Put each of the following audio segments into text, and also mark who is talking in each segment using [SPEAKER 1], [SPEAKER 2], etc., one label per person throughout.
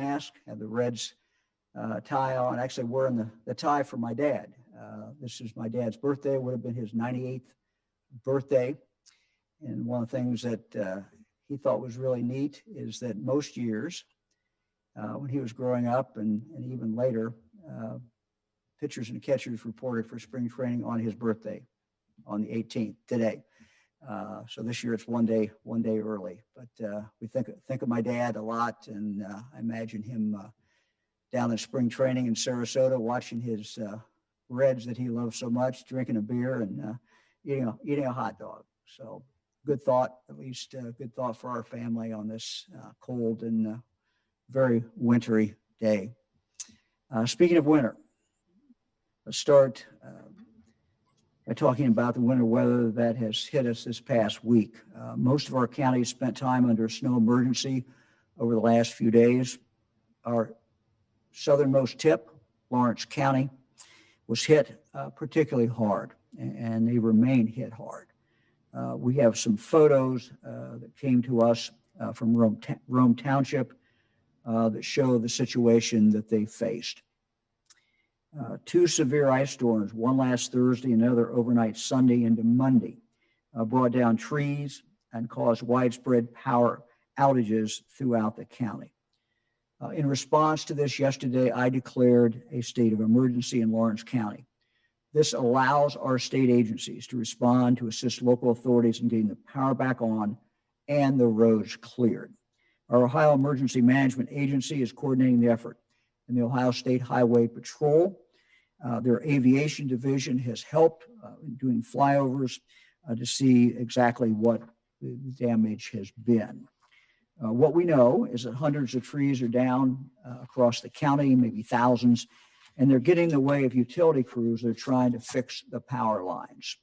[SPEAKER 1] mask, have the Reds tie on. Actually wearing the tie for my dad. This is my dad's birthday. It would have been his 98th birthday. And one of the things that he thought was really neat is that most years when he was growing up and even later, pitchers and catchers reported for spring training on his birthday on the 18th today. So this year it's one day early, but we think of my dad a lot, and I imagine him down in spring training in Sarasota, watching his Reds that he loves so much, drinking a beer and eating a hot dog. So good thought, at least good thought for our family on this cold and very wintry day. Speaking of winter, let's start by talking about the winter weather that has hit us this past week. Most of our counties spent time under a snow emergency over the last few days. Our southernmost tip, Lawrence County, was hit particularly hard, and they remain hit hard. We have some photos that came to us from Rome Township that show the situation that they faced. Two severe ice storms, one last Thursday, another overnight Sunday into Monday, brought down trees and caused widespread power outages throughout the county. In response to this yesterday, I declared a state of emergency in Lawrence County. This allows our state agencies to respond to assist local authorities in getting the power back on and the roads cleared. Our Ohio Emergency Management Agency is coordinating the effort, and the Ohio State Highway Patrol, their aviation division, has helped in doing flyovers to see exactly what the damage has been. What we know is that hundreds of trees are down across the county, maybe thousands, and they're getting in the way of utility crews that are trying to fix the power lines.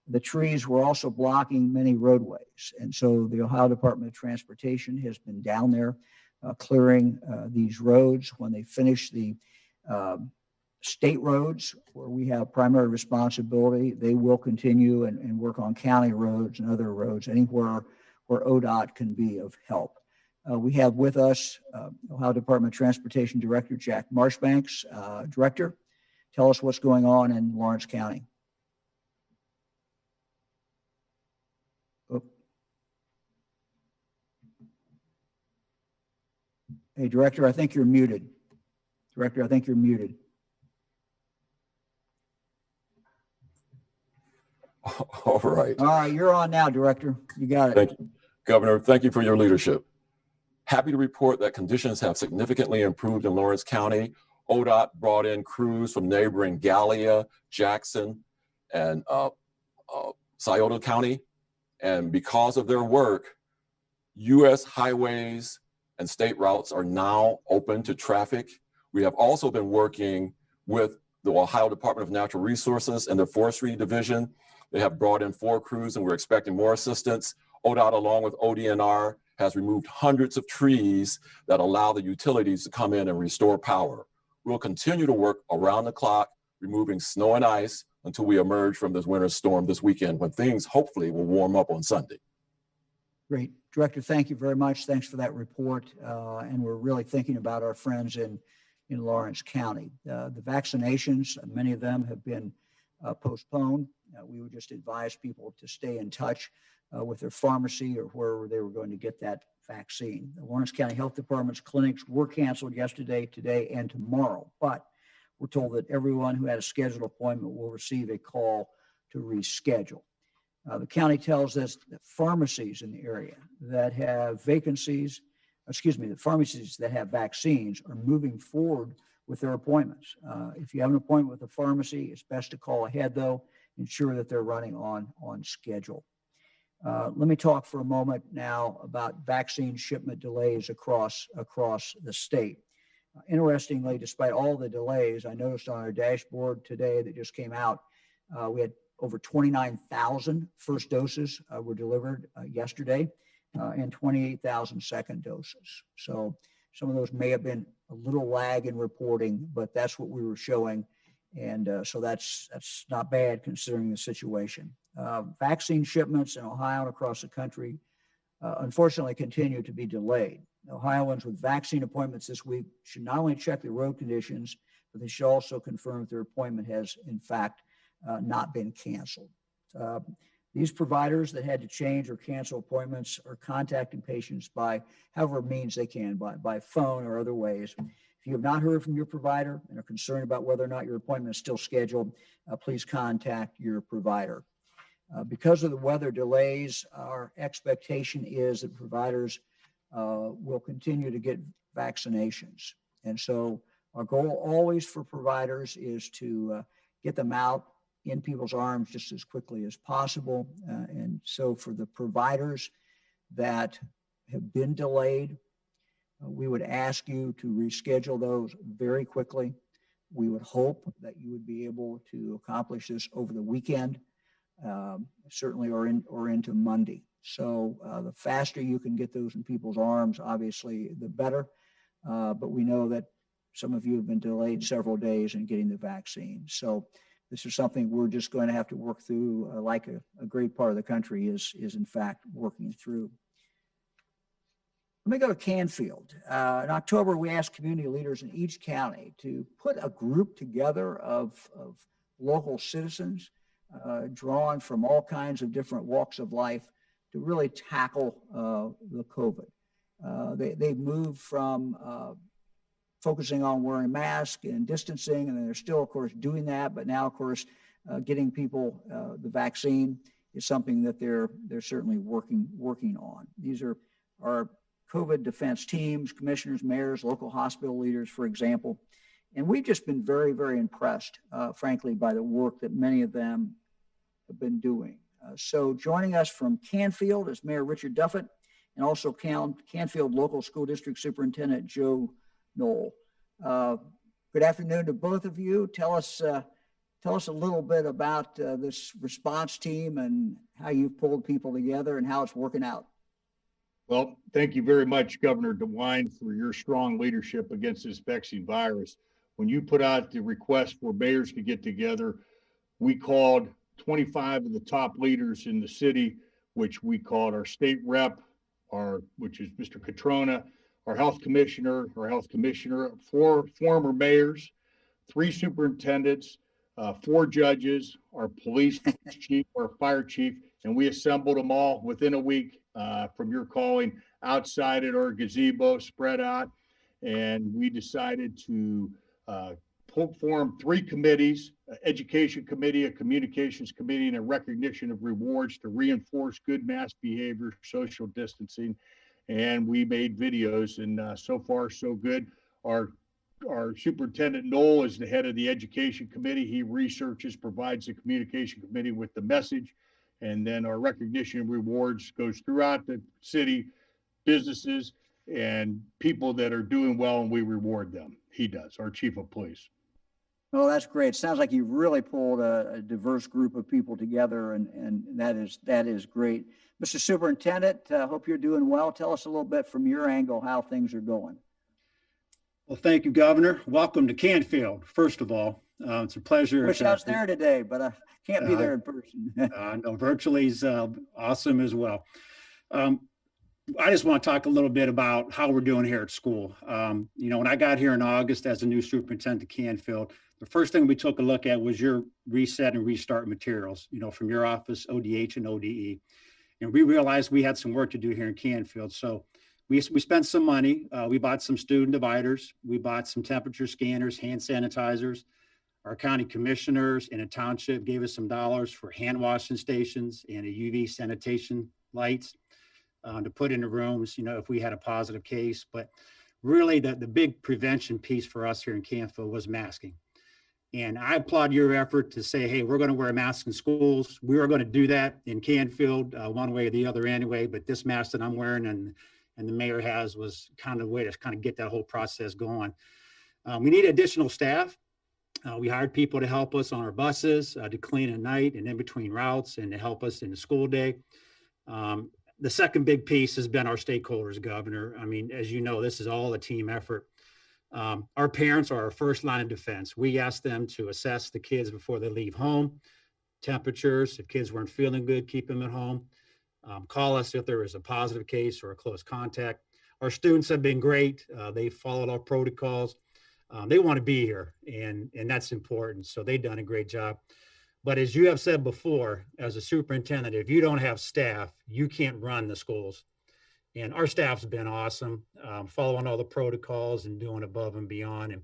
[SPEAKER 1] The trees were also blocking many roadways, and so the Ohio Department of Transportation has been down there clearing these roads. When they finish the state roads, where we have primary responsibility, they will continue and work on county roads and other roads, anywhere where ODOT can be of help. We have with us Ohio Department of Transportation Director Jack Marshbanks. Director, tell us what's going on in Lawrence County. Oh. Hey, Director, I think you're muted. Director, I think you're muted.
[SPEAKER 2] All right.
[SPEAKER 1] All right, you're on now, Director. You got it.
[SPEAKER 2] Thank you, Governor. Thank you for your leadership. Happy to report that conditions have significantly improved in Lawrence County. ODOT brought in crews from neighboring Gallia, Jackson, and Scioto County. And because of their work, U.S. highways and state routes are now open to traffic. We have also been working with the Ohio Department of Natural Resources and the Forestry Division. They have brought in 4 crews, and we're expecting more assistance. ODOT, along with ODNR, has removed hundreds of trees that allow the utilities to come in and restore power. We'll continue to work around the clock, removing snow and ice until we emerge from this winter storm this weekend, when things hopefully will warm up on Sunday.
[SPEAKER 1] Great. Director, thank you very much. Thanks for that report. And we're really thinking about our friends in Lawrence County. The vaccinations, many of them have been postponed. We would just advise people to stay in touch with their pharmacy or wherever they were going to get that vaccine. The Lawrence County Health Department's clinics were canceled yesterday, today, and tomorrow, but we're told that everyone who had a scheduled appointment will receive a call to reschedule. The county tells us that pharmacies in the area that have vacancies, the pharmacies that have vaccines are moving forward with their appointments. If you have an appointment with a pharmacy, it's best to call ahead, though, ensure that they're running on schedule. Let me talk for a moment now about vaccine shipment delays across the state. Interestingly, despite all the delays, I noticed on our dashboard today that just came out, we had over 29,000 first doses were delivered yesterday and 28,000 second doses. So some of those may have been a little lag in reporting, but that's what we were showing. And so that's not bad considering the situation. Vaccine shipments in Ohio and across the country, unfortunately, continue to be delayed. Ohioans with vaccine appointments this week should not only check the road conditions, but they should also confirm if their appointment has, in fact, not been canceled. These providers that had to change or cancel appointments are contacting patients by however means they can, by phone or other ways. If you have not heard from your provider and are concerned about whether or not your appointment is still scheduled, please contact your provider. Because of the weather delays, our expectation is that providers will continue to get vaccinations. And so our goal always for providers is to get them out in people's arms just as quickly as possible. And so for the providers that have been delayed, we would ask you to reschedule those very quickly. We would hope that you would be able to accomplish this over the weekend, certainly or into Monday. So the faster you can get those in people's arms, obviously, the better. But we know that some of you have been delayed several days in getting the vaccine. So this is something we're just going to have to work through, like a great part of the country is in fact working through. Let me go to Canfield. In October, we asked community leaders in each county to put a group together of local citizens drawn from all kinds of different walks of life to really tackle the COVID. They've moved from focusing on wearing masks and distancing, and they're still, of course, doing that. But now, of course, getting people the vaccine is something that they're certainly working on. These are our COVID defense teams, commissioners, mayors, local hospital leaders, for example. And we've just been very, very impressed, frankly, by the work that many of them have been doing. So joining us from Canfield is Mayor Richard Duffett, and also Canfield Local School District Superintendent Joe Knoll. Good afternoon to both of you. Tell us a little bit about this response team and how you've pulled people together and how it's working out.
[SPEAKER 3] Well, thank you very much, Governor DeWine, for your strong leadership against this vexing virus. When you put out the request for mayors to get together, we called 25 of the top leaders in the city, which we called our state rep, which is Mr. Catrona, our health commissioner, 4 former mayors, 3 superintendents, 4 judges, our police chief, our fire chief, and we assembled them all within a week from your calling outside at our gazebo, spread out, and we decided to form 3 committees: an education committee, a communications committee, and a recognition of rewards to reinforce good mask behavior, social distancing. And we made videos, and so far so good. Our superintendent Knoll is the head of the education committee. He researches, provides the communication committee with the message, and then our recognition and rewards goes throughout the city, businesses and people that are doing well, and we reward them. He does, our chief of police.
[SPEAKER 1] Oh, that's great. Sounds like you've really pulled a diverse group of people together, and that is great. Mr. Superintendent, hope you're doing well. Tell us a little bit from your angle how things are going.
[SPEAKER 4] Well, thank you, Governor. Welcome to Canfield, first of all. It's a pleasure.
[SPEAKER 1] Wish I was there today, but I can't be there in person.
[SPEAKER 4] No, virtually is awesome as well. I just want to talk a little bit about how we're doing here at school. When I got here in August as a new superintendent of Canfield, the first thing we took a look at was your reset and restart materials, from your office, ODH and ODE. And we realized we had some work to do here in Canfield. So we spent some money. We bought some student dividers. We bought some temperature scanners, hand sanitizers. Our county commissioners in a township gave us some dollars for hand washing stations and a UV sanitation lights to put in the rooms, if we had a positive case. But really the big prevention piece for us here in Canfield was masking. And I applaud your effort to say, hey, we're going to wear masks in schools. We are going to do that in Canfield one way or the other anyway. But this mask that I'm wearing and the mayor has was kind of a way to kind of get that whole process going. We need additional staff. We hired people to help us on our buses, to clean at night and in between routes and to help us in the school day. The second big piece has been our stakeholders, Governor. I mean, as you know, this is all a team effort. Our parents are our first line of defense. We ask them to assess the kids before they leave home, temperatures. If kids weren't feeling good, keep them at home. Call us if there is a positive case or a close contact. our students have been great. They followed our protocols. They want to be here, and that's important. So they've done a great job. But as you have said before, as a superintendent, if you don't have staff, you can't run the schools. And our staff's been awesome, following all the protocols and doing above and beyond. And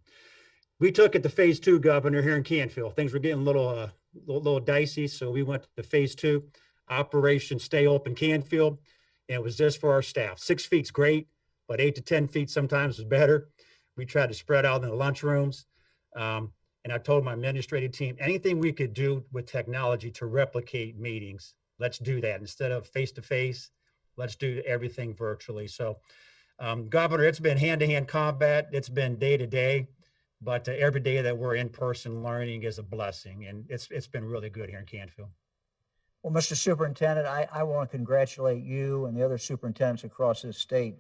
[SPEAKER 4] we took it to phase 2, Governor, here in Canfield. Things were getting a little dicey, so we went to phase 2, Operation Stay Open Canfield, and it was just for our staff. 6 feet's great, but 8 to 10 feet sometimes is better. We tried to spread out in the lunchrooms. And I told my administrative team, anything we could do with technology to replicate meetings, let's do that. Instead of face-to-face, let's do everything virtually. So, Governor, it's been hand-to-hand combat. It's been day-to-day, but every day that we're in person learning is a blessing. And it's been really good here in Canfield.
[SPEAKER 1] Well, Mr. Superintendent, I want to congratulate you and the other superintendents across this state,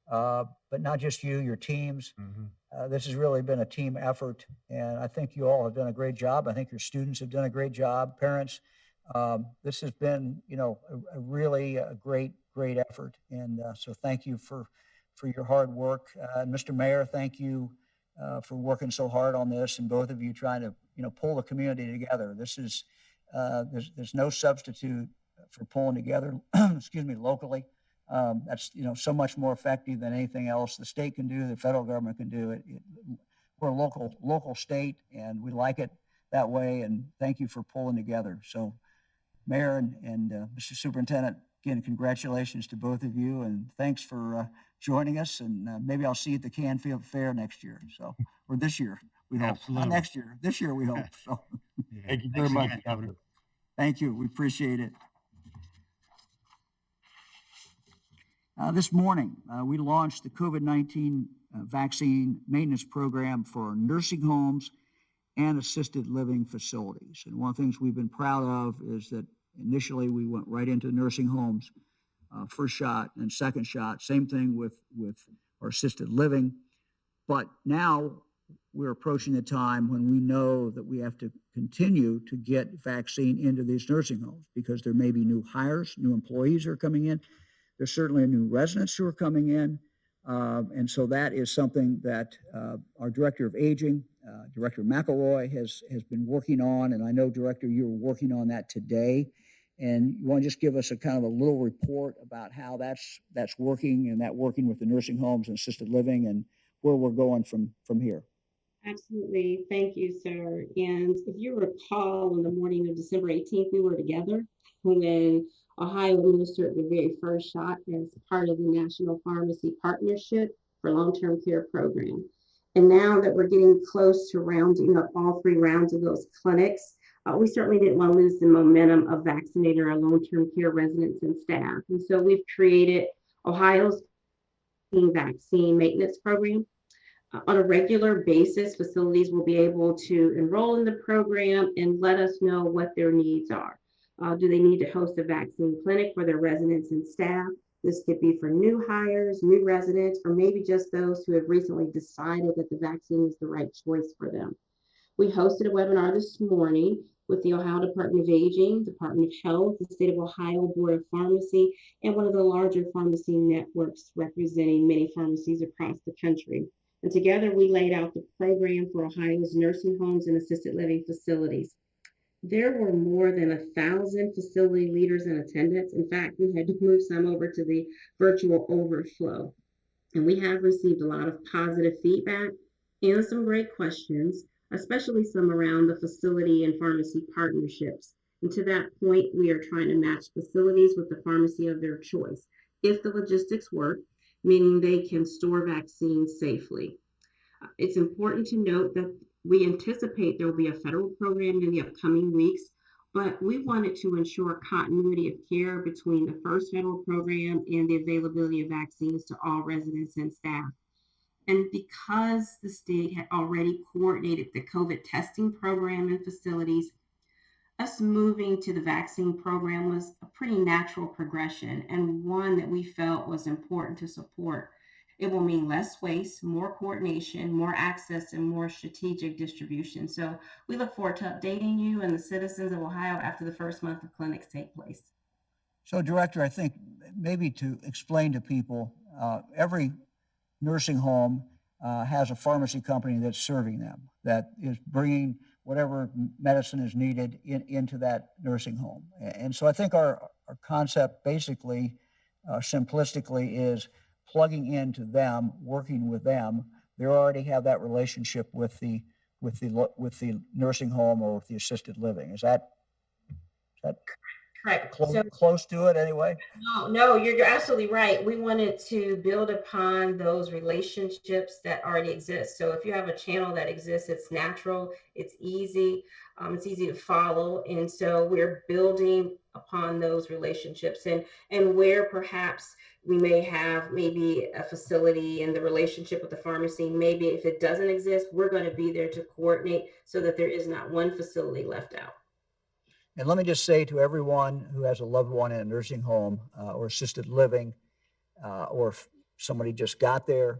[SPEAKER 1] but not just you, your teams.
[SPEAKER 4] Mm-hmm.
[SPEAKER 1] This has really been a team effort, and I think you all have done a great job. I think your students have done a great job, parents. This has been, a really great effort, and so thank you for your hard work. Mr. Mayor, thank you for working so hard on this, and both of you trying to, pull the community together. This is there's no substitute for pulling together, locally. That's, so much more effective than anything else the state can do, the federal government can do. We're a local state, and we like it that way. And thank you for pulling together. So, Mayor and Mr. Superintendent, again, congratulations to both of you, and thanks for joining us. And maybe I'll see you at the Canfield Fair next year. So, or this year, we hope. Not next year. This year, we hope. So,
[SPEAKER 3] Thank you very much, Governor.
[SPEAKER 1] Thank you. We appreciate it. This morning, we launched the COVID-19 vaccine maintenance program for nursing homes and assisted living facilities. And one of the things we've been proud of is that initially we went right into nursing homes, first shot and second shot, same thing with our assisted living. But now we're approaching the time when we know that we have to continue to get vaccine into these nursing homes because there may be new hires, new employees are coming in. There's certainly new residents who are coming in. And so that is something that our Director of Aging, Director McElroy, has been working on. And I know, Director, you're working on that today. And you want to just give us a kind of a little report about how that's working and that working with the nursing homes and assisted living and where we're going from here.
[SPEAKER 5] Absolutely. Thank you, sir. And if you recall, on the morning of December 18th, we were together when Ohio administered the very first shot as part of the National Pharmacy Partnership for Long-Term Care Program. And now that we're getting close to rounding up all 3 rounds of those clinics, we certainly didn't want to lose the momentum of vaccinating our long-term care residents and staff. And so we've created Ohio's vaccine maintenance program. On a regular basis, facilities will be able to enroll in the program and let us know what their needs are. Do they need to host a vaccine clinic for their residents and staff? This could be for new hires, new residents, or maybe just those who have recently decided that the vaccine is the right choice for them. We hosted a webinar this morning with the Ohio Department of Aging, Department of Health, the State of Ohio Board of Pharmacy, and one of the larger pharmacy networks representing many pharmacies across the country. And together we laid out the program for Ohio's nursing homes and assisted living facilities. There were more than 1,000 facility leaders in attendance. In fact, we had to move some over to the virtual overflow. And we have received a lot of positive feedback and some great questions, especially some around the facility and pharmacy partnerships. And to that point, we are trying to match facilities with the pharmacy of their choice, if the logistics work, meaning they can store vaccines safely. It's important to note that we anticipate there will be a federal program in the upcoming weeks, but we wanted to ensure continuity of care between the first federal program and the availability of vaccines to all residents and staff. And because the state had already coordinated the COVID testing program in facilities, us moving to the vaccine program was a pretty natural progression and one that we felt was important to support. It will mean less waste, more coordination, more access, and more strategic distribution. So we look forward to updating you and the citizens of Ohio after the first month of clinics take place.
[SPEAKER 1] So, Director, I think maybe to explain to people every nursing home has a pharmacy company that's serving them, that is bringing whatever medicine is needed into that nursing home. And so I think our concept basically, simplistically, is plugging into them, working with them. They already have that relationship with the nursing home or with the assisted living. Is that
[SPEAKER 5] Correct.
[SPEAKER 1] close to it anyway?
[SPEAKER 5] No, you're absolutely right. We wanted to build upon those relationships that already exist. So if you have a channel that exists, it's natural, it's easy to follow. And so we're building upon those relationships, and where perhaps we may have maybe a facility and the relationship with the pharmacy, maybe if it doesn't exist, we're going to be there to coordinate so that there is not one facility left out.
[SPEAKER 1] And let me just say to everyone who has a loved one in a nursing home or assisted living, or if somebody just got there,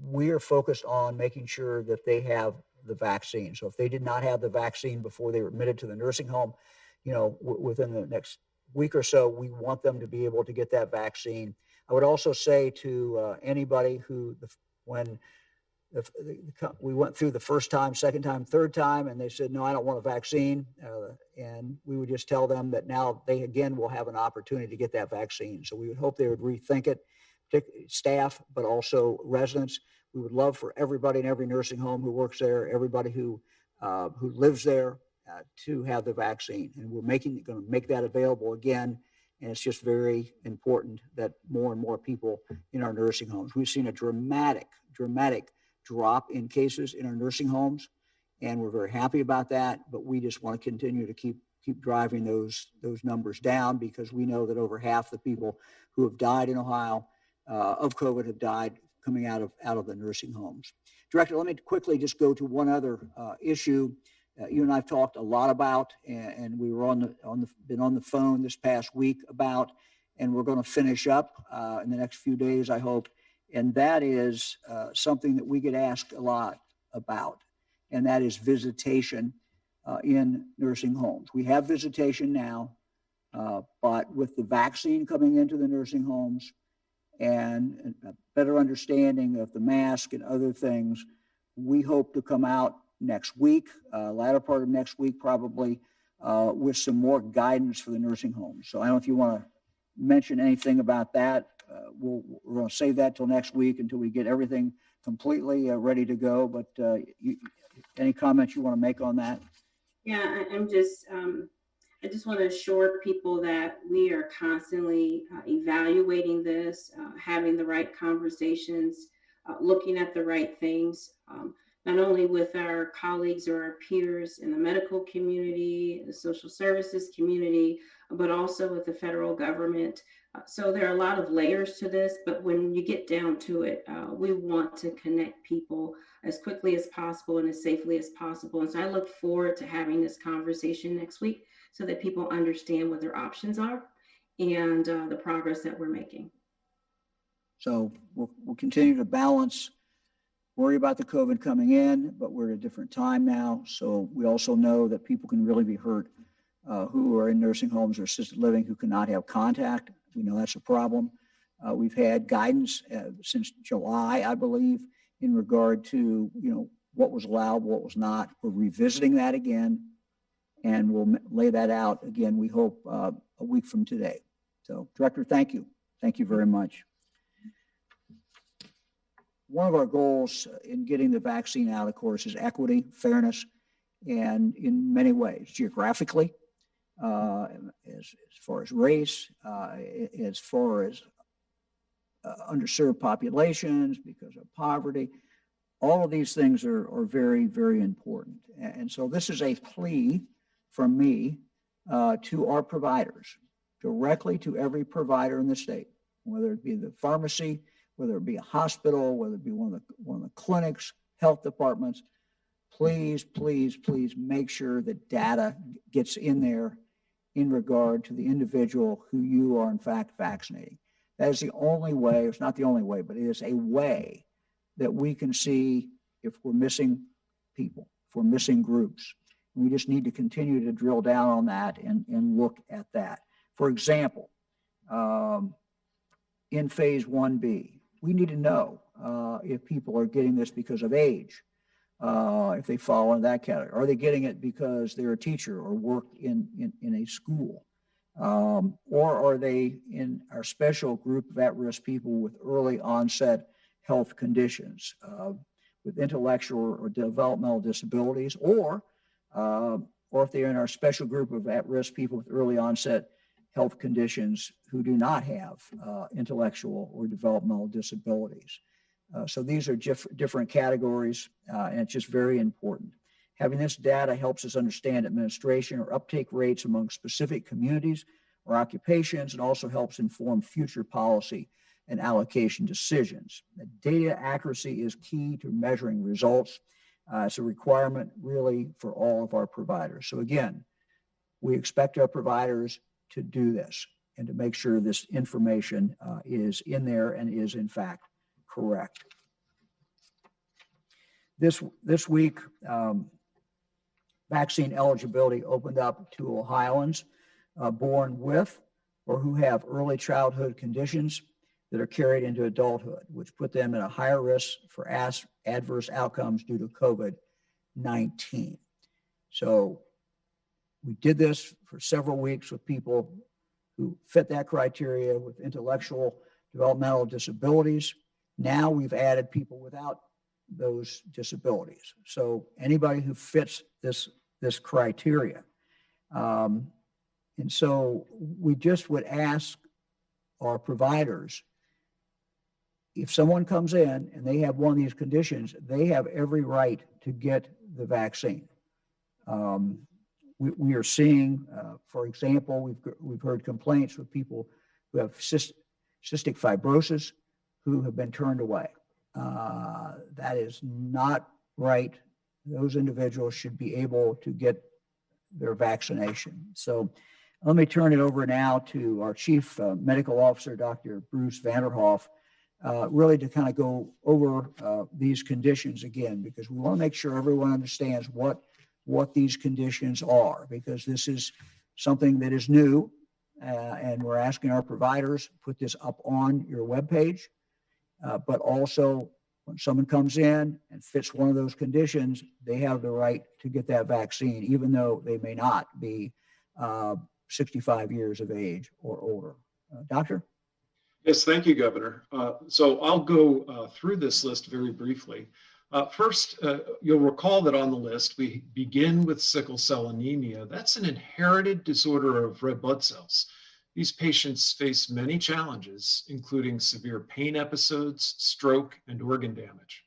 [SPEAKER 1] we are focused on making sure that they have the vaccine. So if they did not have the vaccine before they were admitted to the nursing home, within the next week or so, we want them to be able to get that vaccine. I would also say to anybody who, when we went through the first time, second time, third time, and they said, no, I don't want a vaccine. And we would just tell them that now they again will have an opportunity to get that vaccine. So we would hope they would rethink it, particularly staff, but also residents. We would love for everybody in every nursing home who works there, everybody who lives there, to have the vaccine. And we're going to make that available again. And it's just very important that more and more people in our nursing homes. We've seen a dramatic drop in cases in our nursing homes, and we're very happy about that. But we just want to continue to keep driving those numbers down, because we know that over half the people who have died in Ohio of COVID have died coming out of the nursing homes. Director, let me quickly just go to one other issue you and I've talked a lot about, and we were been on the phone this past week about, and we're going to finish up in the next few days, I hope. And that is something that we get asked a lot about, and that is visitation in nursing homes. We have visitation now, but with the vaccine coming into the nursing homes and a better understanding of the mask and other things, we hope to come out next week, latter part of next week probably, with some more guidance for the nursing homes. So I don't know if you want to mention anything about that. We're going to save that till next week until we get everything completely ready to go. But any comments you want to make on that?
[SPEAKER 5] Yeah, I just want to assure people that we are constantly evaluating this, having the right conversations, looking at the right things, not only with our colleagues or our peers in the medical community, the social services community, but also with the federal government. So there are a lot of layers to this, but when you get down to it, we want to connect people as quickly as possible and as safely as possible. And so I look forward to having this conversation next week so that people understand what their options are and the progress that we're making.
[SPEAKER 1] So we'll continue to balance, worry about the COVID coming in, but we're at a different time now. So we also know that people can really be hurt who are in nursing homes or assisted living who cannot have contact. We know that's a problem. We've had guidance since July, I believe, in regard to, what was allowed, what was not. We're revisiting that again, and we'll lay that out again, we hope, a week from today. So, Director, thank you. Thank you very much. One of our goals in getting the vaccine out, of course, is equity, fairness, and in many ways, geographically, as far as race, as far as underserved populations because of poverty. All of these things are very, very important. And so this is a plea from me to our providers, directly to every provider in the state, whether it be the pharmacy, whether it be a hospital, whether it be one of the clinics, health departments. Please, please, please make sure that data gets in there in regard to the individual who you are in fact vaccinating. That is the only way, it's not the only way, but it is a way that we can see if we're missing people, if we're missing groups. We just need to continue to drill down on that and look at that. For example, in phase 1B. We need to know if people are getting this because of age, if they fall in that category. Are they getting it because they're a teacher or work in a school? Or are they in our special group of at-risk people with early onset health conditions, with intellectual or developmental disabilities, or if they're in our special group of at-risk people with early onset health conditions who do not have intellectual or developmental disabilities. So these are different categories, and it's just very important. Having this data helps us understand administration or uptake rates among specific communities or occupations, and also helps inform future policy and allocation decisions. The data accuracy is key to measuring results. It's a requirement really for all of our providers. So again, we expect our providers to do this and to make sure this information is in there and is in fact correct. This week, vaccine eligibility opened up to Ohioans born with or who have early childhood conditions that are carried into adulthood, which put them at a higher risk for adverse outcomes due to COVID-19. So we did this for several weeks with people who fit that criteria with intellectual developmental disabilities. Now we've added people without those disabilities. So anybody who fits this criteria. And so we just would ask our providers, if someone comes in and they have one of these conditions, they have every right to get the vaccine. We are seeing, for example, we've heard complaints with people who have cystic fibrosis who have been turned away. That is not right. Those individuals should be able to get their vaccination. So let me turn it over now to our Chief Medical Officer, Dr. Bruce Vanderhoff, really to kind of go over these conditions again, because we want to make sure everyone understands what these conditions are, because this is something that is new, and we're asking our providers to put this up on your webpage, but also when someone comes in and fits one of those conditions, they have the right to get that vaccine, even though they may not be 65 years of age or older. Doctor?
[SPEAKER 6] Yes, thank you, Governor. So I'll go through this list very briefly. First, you'll recall that on the list, we begin with sickle cell anemia. That's an inherited disorder of red blood cells. These patients face many challenges, including severe pain episodes, stroke, and organ damage.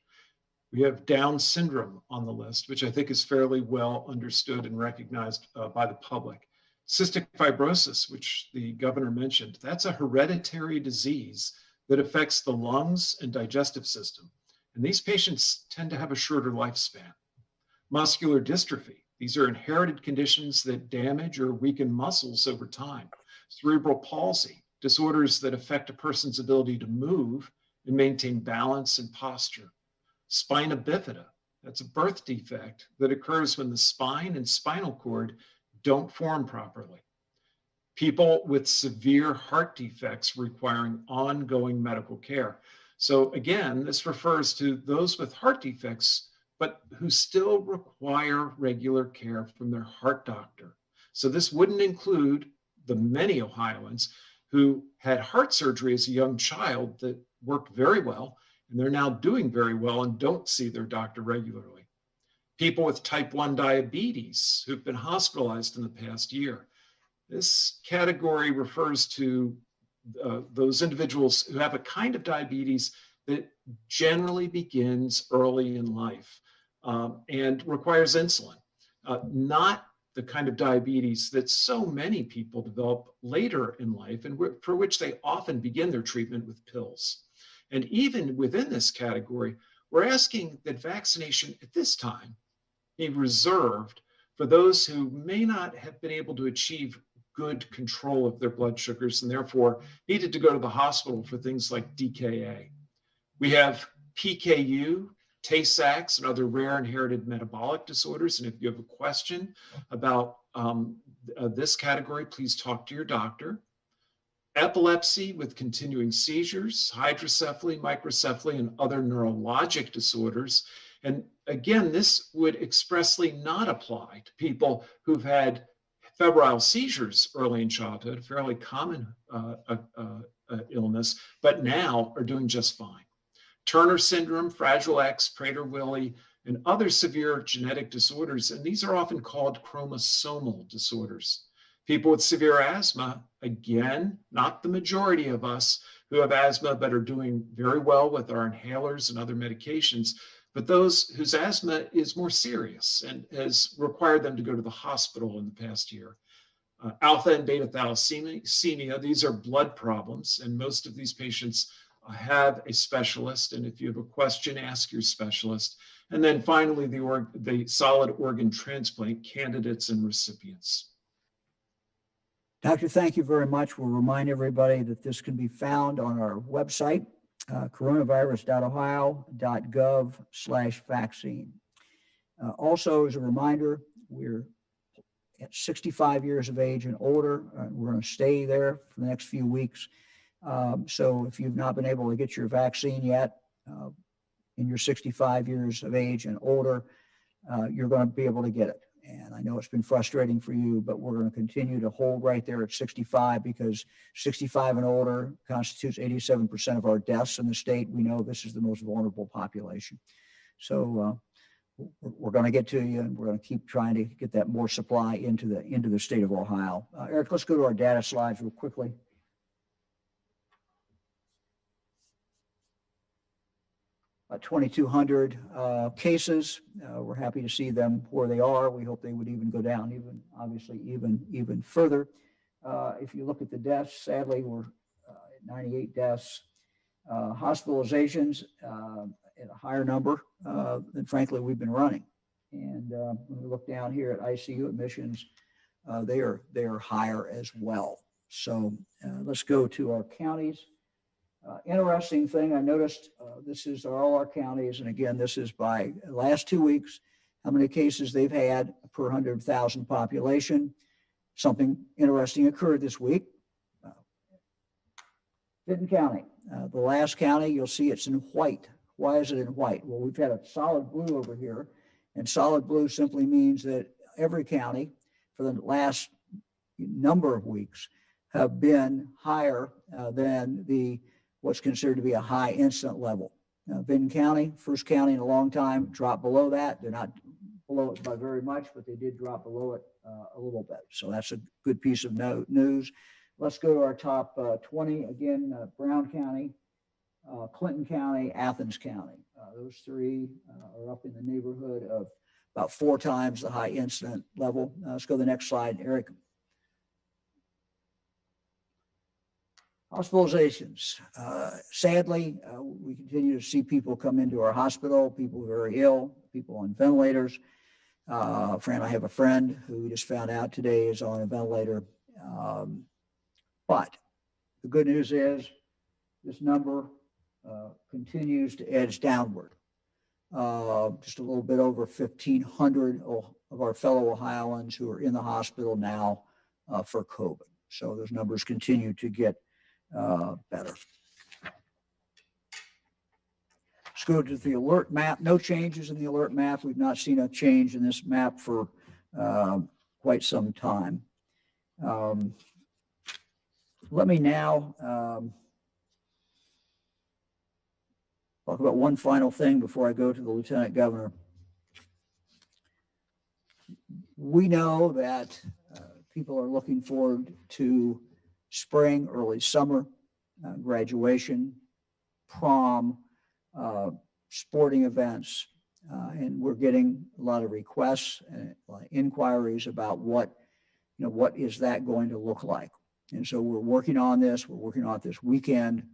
[SPEAKER 6] We have Down syndrome on the list, which I think is fairly well understood and recognized by the public. Cystic fibrosis, which the governor mentioned, that's a hereditary disease that affects the lungs and digestive system. And these patients tend to have a shorter lifespan. Muscular dystrophy, these are inherited conditions that damage or weaken muscles over time. Cerebral palsy, disorders that affect a person's ability to move and maintain balance and posture. Spina bifida, that's a birth defect that occurs when the spine and spinal cord don't form properly. People with severe heart defects requiring ongoing medical care. So again, this refers to those with heart defects, but who still require regular care from their heart doctor. So this wouldn't include the many Ohioans who had heart surgery as a young child that worked very well, and they're now doing very well and don't see their doctor regularly. People with type 1 diabetes who've been hospitalized in the past year. This category refers to those individuals who have a kind of diabetes that generally begins early in life and requires insulin, not the kind of diabetes that so many people develop later in life and for which they often begin their treatment with pills. And even within this category, we're asking that vaccination at this time be reserved for those who may not have been able to achieve good control of their blood sugars and therefore needed to go to the hospital for things like DKA. We have PKU, Tay-Sachs, and other rare inherited metabolic disorders. And if you have a question about this category, please talk to your doctor. epilepsy with continuing seizures, hydrocephaly, microcephaly, and other neurologic disorders. And again, this would expressly not apply to people who've had febrile seizures early in childhood, a fairly common illness, but now are doing just fine. Turner syndrome, Fragile X, Prader-Willi, and other severe genetic disorders, and these are often called chromosomal disorders. People with severe asthma, again, not the majority of us who have asthma but are doing very well with our inhalers and other medications, but those whose asthma is more serious and has required them to go to the hospital in the past year. Alpha and beta thalassemia, these are blood problems, and most of these patients have a specialist, and if you have a question, ask your specialist. And then finally, the solid organ transplant candidates and recipients.
[SPEAKER 1] Doctor, thank you very much. We'll remind everybody that this can be found on our website, coronavirus.ohio.gov/vaccine. Also, as a reminder, we're at 65 years of age and older. We're going to stay there for the next few weeks. So if you've not been able to get your vaccine yet, and you're 65 years of age and older, you're going to be able to get it. And I know it's been frustrating for you, but we're going to continue to hold right there at 65 because 65 and older constitutes 87% of our deaths in the state. We know this is the most vulnerable population. So we're going to get to you, and we're going to keep trying to get that more supply into the state of Ohio. Eric, let's go to our data slides real quickly. About 2,200 cases. We're happy to see them where they are. We hope they would even go down, even further. If you look at the deaths, sadly, we're at 98 deaths. Hospitalizations at a higher number than, frankly, we've been running. And when we look down here at ICU admissions, they are higher as well. So let's go to our counties. Interesting thing I noticed, this is all our counties, and again, this is by last 2 weeks, how many cases they've had per 100,000 population. Something interesting occurred this week. Benton County, the last county, you'll see it's in white. Why is it in white? Well, we've had a solid blue over here, and solid blue simply means that every county for the last number of weeks have been higher than what's considered to be a high incident level. Benton County, first county in a long time, dropped below that. They're not below it by very much, but they did drop below it a little bit. So that's a good piece of news. Let's go to our top 20. Again, Brown County, Clinton County, Athens County. Those three are up in the neighborhood of about 4 times the high incident level. Let's go to the next slide, Eric. Hospitalizations. Sadly, we continue to see people come into our hospital, people very ill, people on ventilators. I have a friend who we just found out today is on a ventilator. But the good news is this number continues to edge downward. Just a little bit over 1,500 of our fellow Ohioans who are in the hospital now for COVID. So those numbers continue to get better. Let's go to the alert map. No changes in the alert map. We've not seen a change in this map for quite some time. Let me now talk about one final thing before I go to the Lieutenant Governor. We know that people are looking forward to spring, early summer, graduation, prom, sporting events, and we're getting a lot of requests and inquiries about what is that going to look like. And so we're working on this. We're working on it this weekend.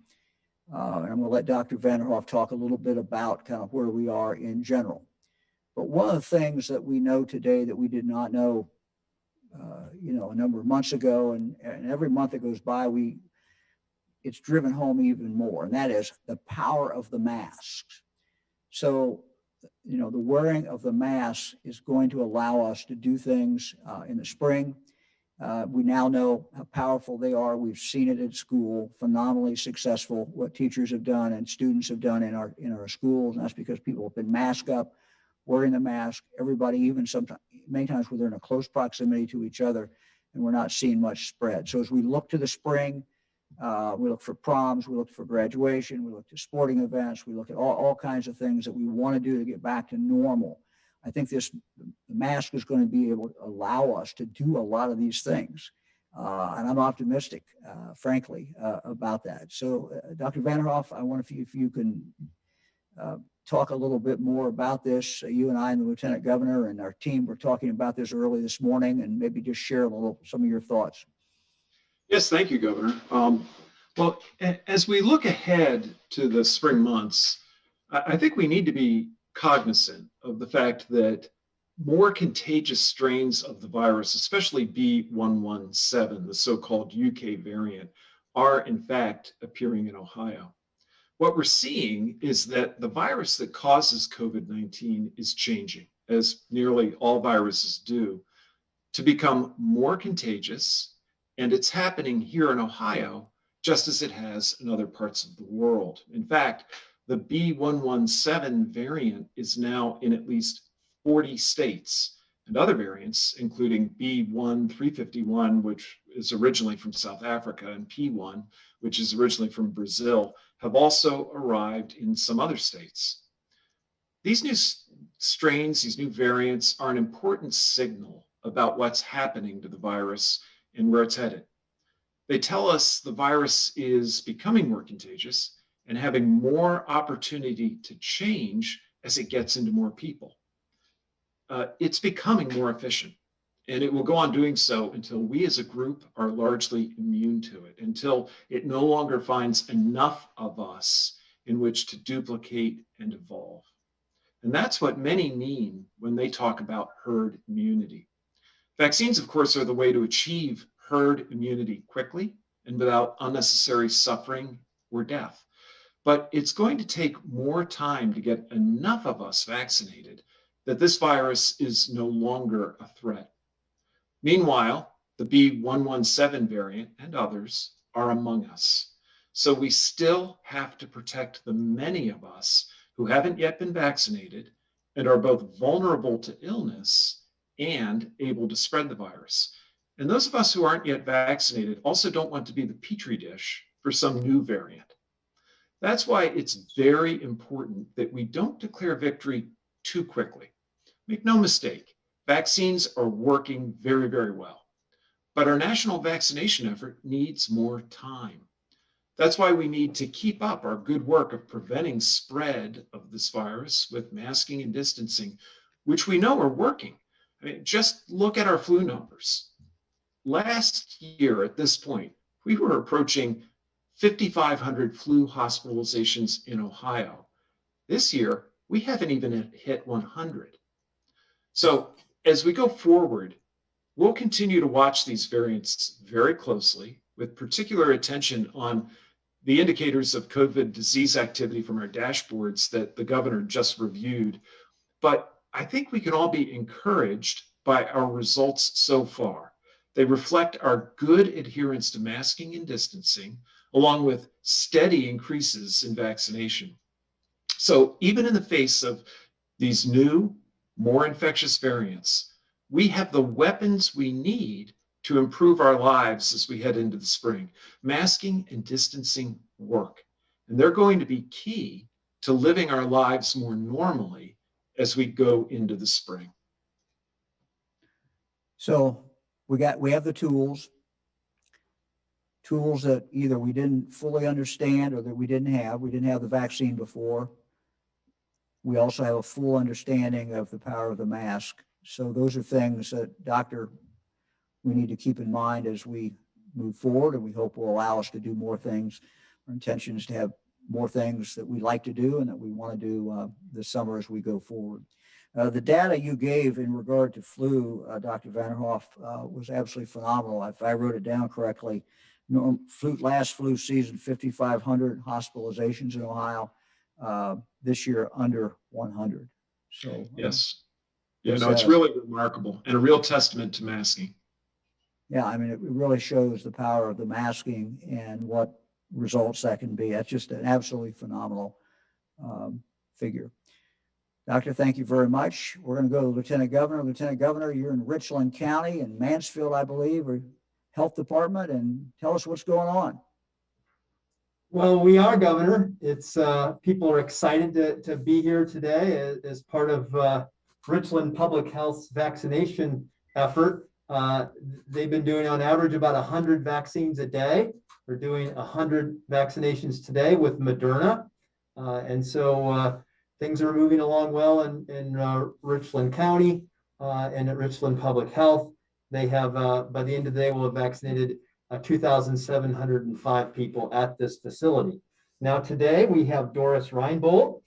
[SPEAKER 1] And I'm going to let Dr. Vanderhoff talk a little bit about kind of where we are in general. But one of the things that we know today that we did not know a number of months ago, and every month that goes by, it's driven home even more, and that is the power of the masks. So, the wearing of the mask is going to allow us to do things in the spring. We now know how powerful they are. We've seen it at school, phenomenally successful, what teachers have done and students have done in our schools. And that's because people have been masked up, wearing the mask, everybody, even sometimes, many times where they're in a close proximity to each other, and we're not seeing much spread. So as we look to the spring, we look for proms, we look for graduation, we look to sporting events, we look at all kinds of things that we want to do to get back to normal. I think the mask is going to be able to allow us to do a lot of these things. And I'm optimistic, frankly, about that. So, Dr. Vanderhoff, I wonder if you can talk a little bit more about this. You and I and the Lieutenant Governor and our team were talking about this early this morning, and maybe just share some of your thoughts.
[SPEAKER 6] Yes, thank you, Governor. Well, as we look ahead to the spring months, I think we need to be cognizant of the fact that more contagious strains of the virus, especially B117, the so-called UK variant, are in fact appearing in Ohio. What we're seeing is that the virus that causes COVID-19 is changing, as nearly all viruses do, to become more contagious, and it's happening here in Ohio just as it has in other parts of the world. In fact, the B117 variant is now in at least 40 states, and other variants, including B1351, which is originally from South Africa, and P1, which is originally from Brazil, have also arrived in some other states. These new strains, these new variants, are an important signal about what's happening to the virus and where it's headed. They tell us the virus is becoming more contagious and having more opportunity to change as it gets into more people. It's becoming more efficient, and it will go on doing so until we as a group are largely immune to it, until it no longer finds enough of us in which to duplicate and evolve. And that's what many mean when they talk about herd immunity. Vaccines, of course, are the way to achieve herd immunity quickly and without unnecessary suffering or death. But it's going to take more time to get enough of us vaccinated that this virus is no longer a threat. Meanwhile, the B117 variant and others are among us. So we still have to protect the many of us who haven't yet been vaccinated and are both vulnerable to illness and able to spread the virus. And those of us who aren't yet vaccinated also don't want to be the petri dish for some new variant. That's why it's very important that we don't declare victory too quickly. Make no mistake, vaccines are working very, very well, but our national vaccination effort needs more time. That's why we need to keep up our good work of preventing spread of this virus with masking and distancing, which we know are working. I mean, just look at our flu numbers. Last year at this point, we were approaching 5,500 flu hospitalizations in Ohio. This year, we haven't even hit 100. So as we go forward, we'll continue to watch these variants very closely with particular attention on the indicators of COVID disease activity from our dashboards that the governor just reviewed. But I think we can all be encouraged by our results so far. They reflect our good adherence to masking and distancing, along with steady increases in vaccination. So even in the face of these new, more infectious variants, we have the weapons we need to improve our lives as we head into the spring. Masking and distancing work, and they're going to be key to living our lives more normally as we go into the spring.
[SPEAKER 1] So we have the tools that either we didn't fully understand or that we didn't have. We didn't have the vaccine before. We also have a full understanding of the power of the mask. So those are things that, Doctor, we need to keep in mind as we move forward, and we hope will allow us to do more things. Our intention is to have more things that we like to do and that we want to do this summer as we go forward. The data you gave in regard to flu, Dr. Vanderhoff, was absolutely phenomenal. If I wrote it down correctly, last flu season, 5,500 hospitalizations in Ohio. This year, under 100. So
[SPEAKER 6] yes, yeah, no, it's really remarkable and a real testament to masking.
[SPEAKER 1] yeah, I mean, it really shows the power of the masking and what results that can be. That's just an absolutely phenomenal figure. Doctor, thank you very much. We're going to go to Lieutenant Governor. Lieutenant Governor, you're in Richland County in Mansfield, I believe, or Health Department, and tell us what's going on.
[SPEAKER 7] Well, we are, Governor. It's people are excited to be here today as part of Richland Public Health's vaccination effort. They've been doing on average about 100 vaccines a day. We're doing 100 vaccinations today with Moderna. And so things are moving along well in Richland County and at Richland Public Health. They have, by the end of the day, we'll have vaccinated 2,705 people at this facility. Now today we have Doris Reinbold.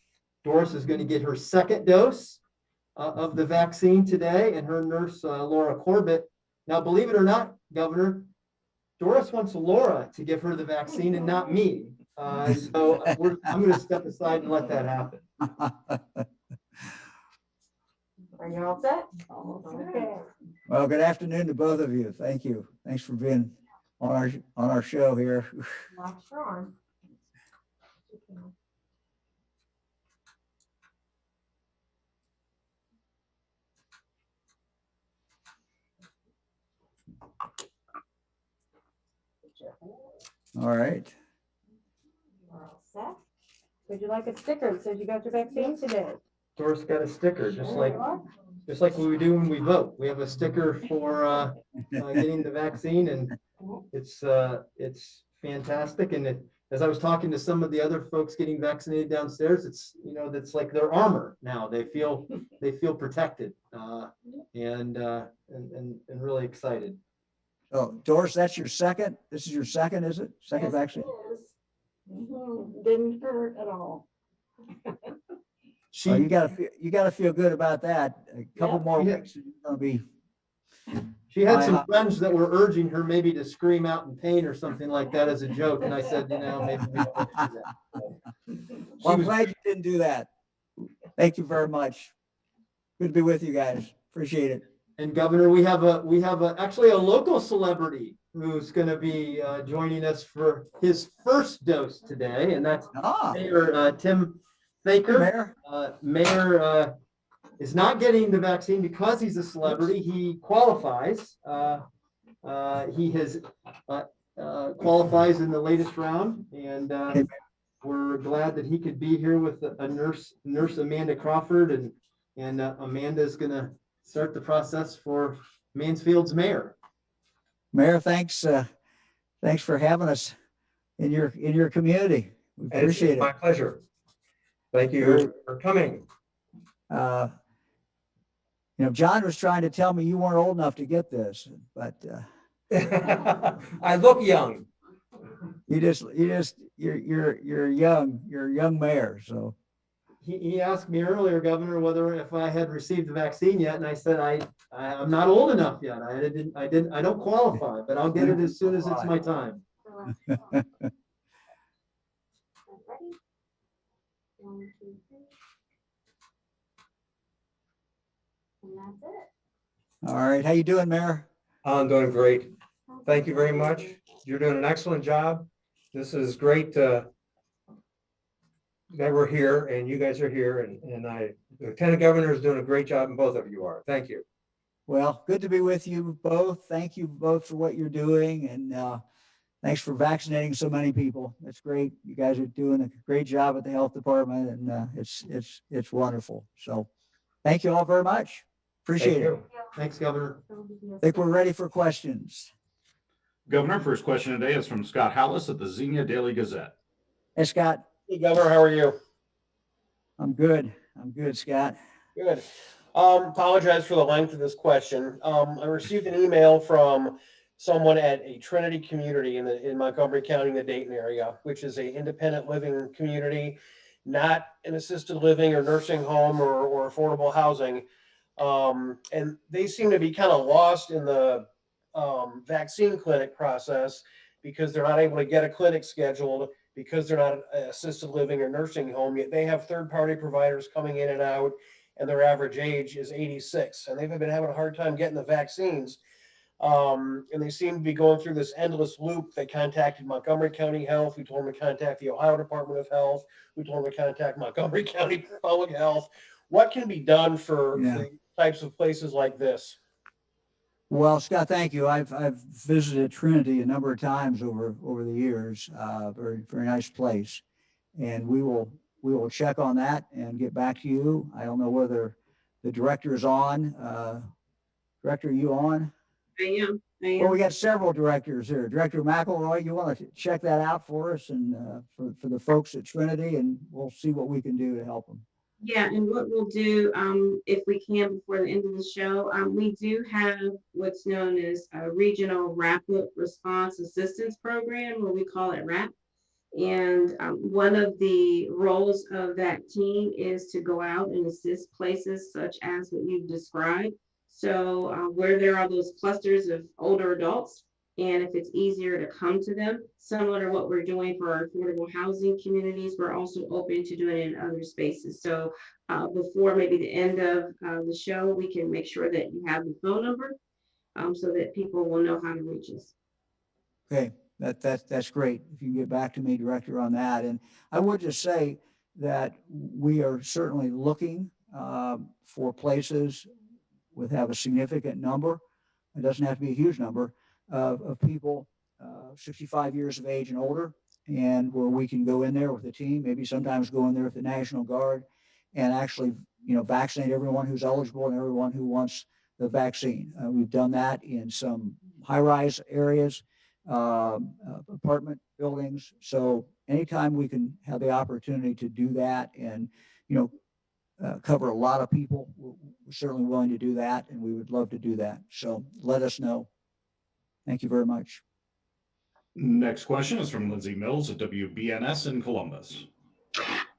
[SPEAKER 7] Doris is going to get her second dose of the vaccine today, and her nurse, Laura Corbett. Now, believe it or not, Governor, Doris wants Laura to give her the vaccine and not me. So I'm going to step aside and let that happen.
[SPEAKER 8] Are you all set? Okay.
[SPEAKER 1] Well, good afternoon to both of you. Thank you. Thanks for being on our show here.
[SPEAKER 8] Not sure.
[SPEAKER 1] All right.
[SPEAKER 8] We're all set. Would you like a sticker that says you got your vaccine today?
[SPEAKER 7] Doris got a sticker, just like we do when we vote. We have a sticker for getting the vaccine, and it's fantastic. And as I was talking to some of the other folks getting vaccinated downstairs, it's that's like their armor now. They feel protected and really excited.
[SPEAKER 1] So, Doris, that's your second. This is your second, is it? Second
[SPEAKER 8] Yes,
[SPEAKER 1] vaccine.
[SPEAKER 8] it is. Didn't hurt at all.
[SPEAKER 1] So you gotta feel good about that. A couple
[SPEAKER 8] Yep.
[SPEAKER 1] more
[SPEAKER 7] Yeah.
[SPEAKER 1] weeks, and you're gonna be.
[SPEAKER 7] She had some friends that were urging her maybe to scream out in pain or something like that as a joke, and I said, maybe we don't do that.
[SPEAKER 1] Well, I'm glad you didn't do that. Thank you very much. Good to be with you guys. Appreciate it.
[SPEAKER 7] And Governor, we have actually a local celebrity who's going to be joining us for his first dose today, and that's Mayor Tim Thaker.
[SPEAKER 1] Mayor.
[SPEAKER 7] Mayor is not getting the vaccine because he's a celebrity. He qualifies. He has qualifies in the latest round, and we're glad that he could be here with a nurse Amanda Crawford, and Amanda's going to start the process for Mansfield's mayor.
[SPEAKER 1] Mayor, thanks for having us in your community. We appreciate it.
[SPEAKER 9] My pleasure. Thank you for coming.
[SPEAKER 1] John was trying to tell me you weren't old enough to get this, but
[SPEAKER 9] I look young.
[SPEAKER 1] you're young. You're a young mayor. So
[SPEAKER 7] He asked me earlier, Governor, whether if I had received the vaccine yet, and I said I'm not old enough yet. I don't qualify, but I'll get it as soon as it's my time.
[SPEAKER 8] Ready? 1, 2, 3. And that's it.
[SPEAKER 1] all right, how you doing, Mayor?
[SPEAKER 9] I'm doing great. Thank you very much. You're doing an excellent job. This is great that we're here and you guys are here, and the Lieutenant Governor is doing a great job, and both of you are. Thank you.
[SPEAKER 1] Well, good to be with you both. Thank you both for what you're doing, and thanks for vaccinating so many people. That's great. You guys are doing a great job at the health department, and it's wonderful. So, thank you all very much. Appreciate
[SPEAKER 9] Thank
[SPEAKER 1] it.
[SPEAKER 9] you.
[SPEAKER 7] Thanks, Governor.
[SPEAKER 1] I think we're ready for questions.
[SPEAKER 10] Governor, first question today is from Scott Hallis at the Xenia Daily Gazette.
[SPEAKER 1] Hey, Scott.
[SPEAKER 11] Hey, Governor, how are you?
[SPEAKER 1] I'm good. Scott.
[SPEAKER 11] Good. Apologize for the length of this question. I received an email from someone at a Trinity community in Montgomery County, in the Dayton area, which is a independent living community, not an assisted living or nursing home or affordable housing. And they seem to be kind of lost in the vaccine clinic process because they're not able to get a clinic scheduled, because they're not an assisted living or nursing home, yet they have third-party providers coming in and out, and their average age is 86. And they've been having a hard time getting the vaccines. And they seem to be going through this endless loop. They contacted Montgomery County Health. We told them to contact the Ohio Department of Health. We told them to contact Montgomery County Public Health. What can be done for types of places like this?
[SPEAKER 1] Well, Scott, thank you. I've visited Trinity a number of times over the years. Very nice place, and we will check on that and get back to you. I don't know whether the director is on. Director, are you on?
[SPEAKER 5] I am.
[SPEAKER 1] Well, we got several directors here. Director McElroy, you want to check that out for us and for the folks at Trinity, and we'll see what we can do to help them.
[SPEAKER 5] Yeah, and what we'll do, if we can before the end of the show, we do have what's known as a regional rapid response assistance program, where we call it RAP. And one of the roles of that team is to go out and assist places such as what you've described. So where there are those clusters of older adults, and if it's easier to come to them, similar to what we're doing for our affordable housing communities, we're also open to doing it in other spaces. So before maybe the end of the show, we can make sure that you have the phone number so that people will know how to reach us.
[SPEAKER 1] Okay, that's great. If you can get back to me, Director, on that. And I would just say that we are certainly looking for places that have a significant number. It doesn't have to be a huge number of people 65 years of age and older, and where we can go in there with the team, maybe sometimes go in there with the National Guard and actually, vaccinate everyone who's eligible and everyone who wants the vaccine. We've done that in some high-rise areas, apartment buildings. So anytime we can have the opportunity to do that and, cover a lot of people, we're certainly willing to do that, and we would love to do that. So let us know. Thank you very much.
[SPEAKER 10] Next question is from Lindsay Mills at WBNS in Columbus.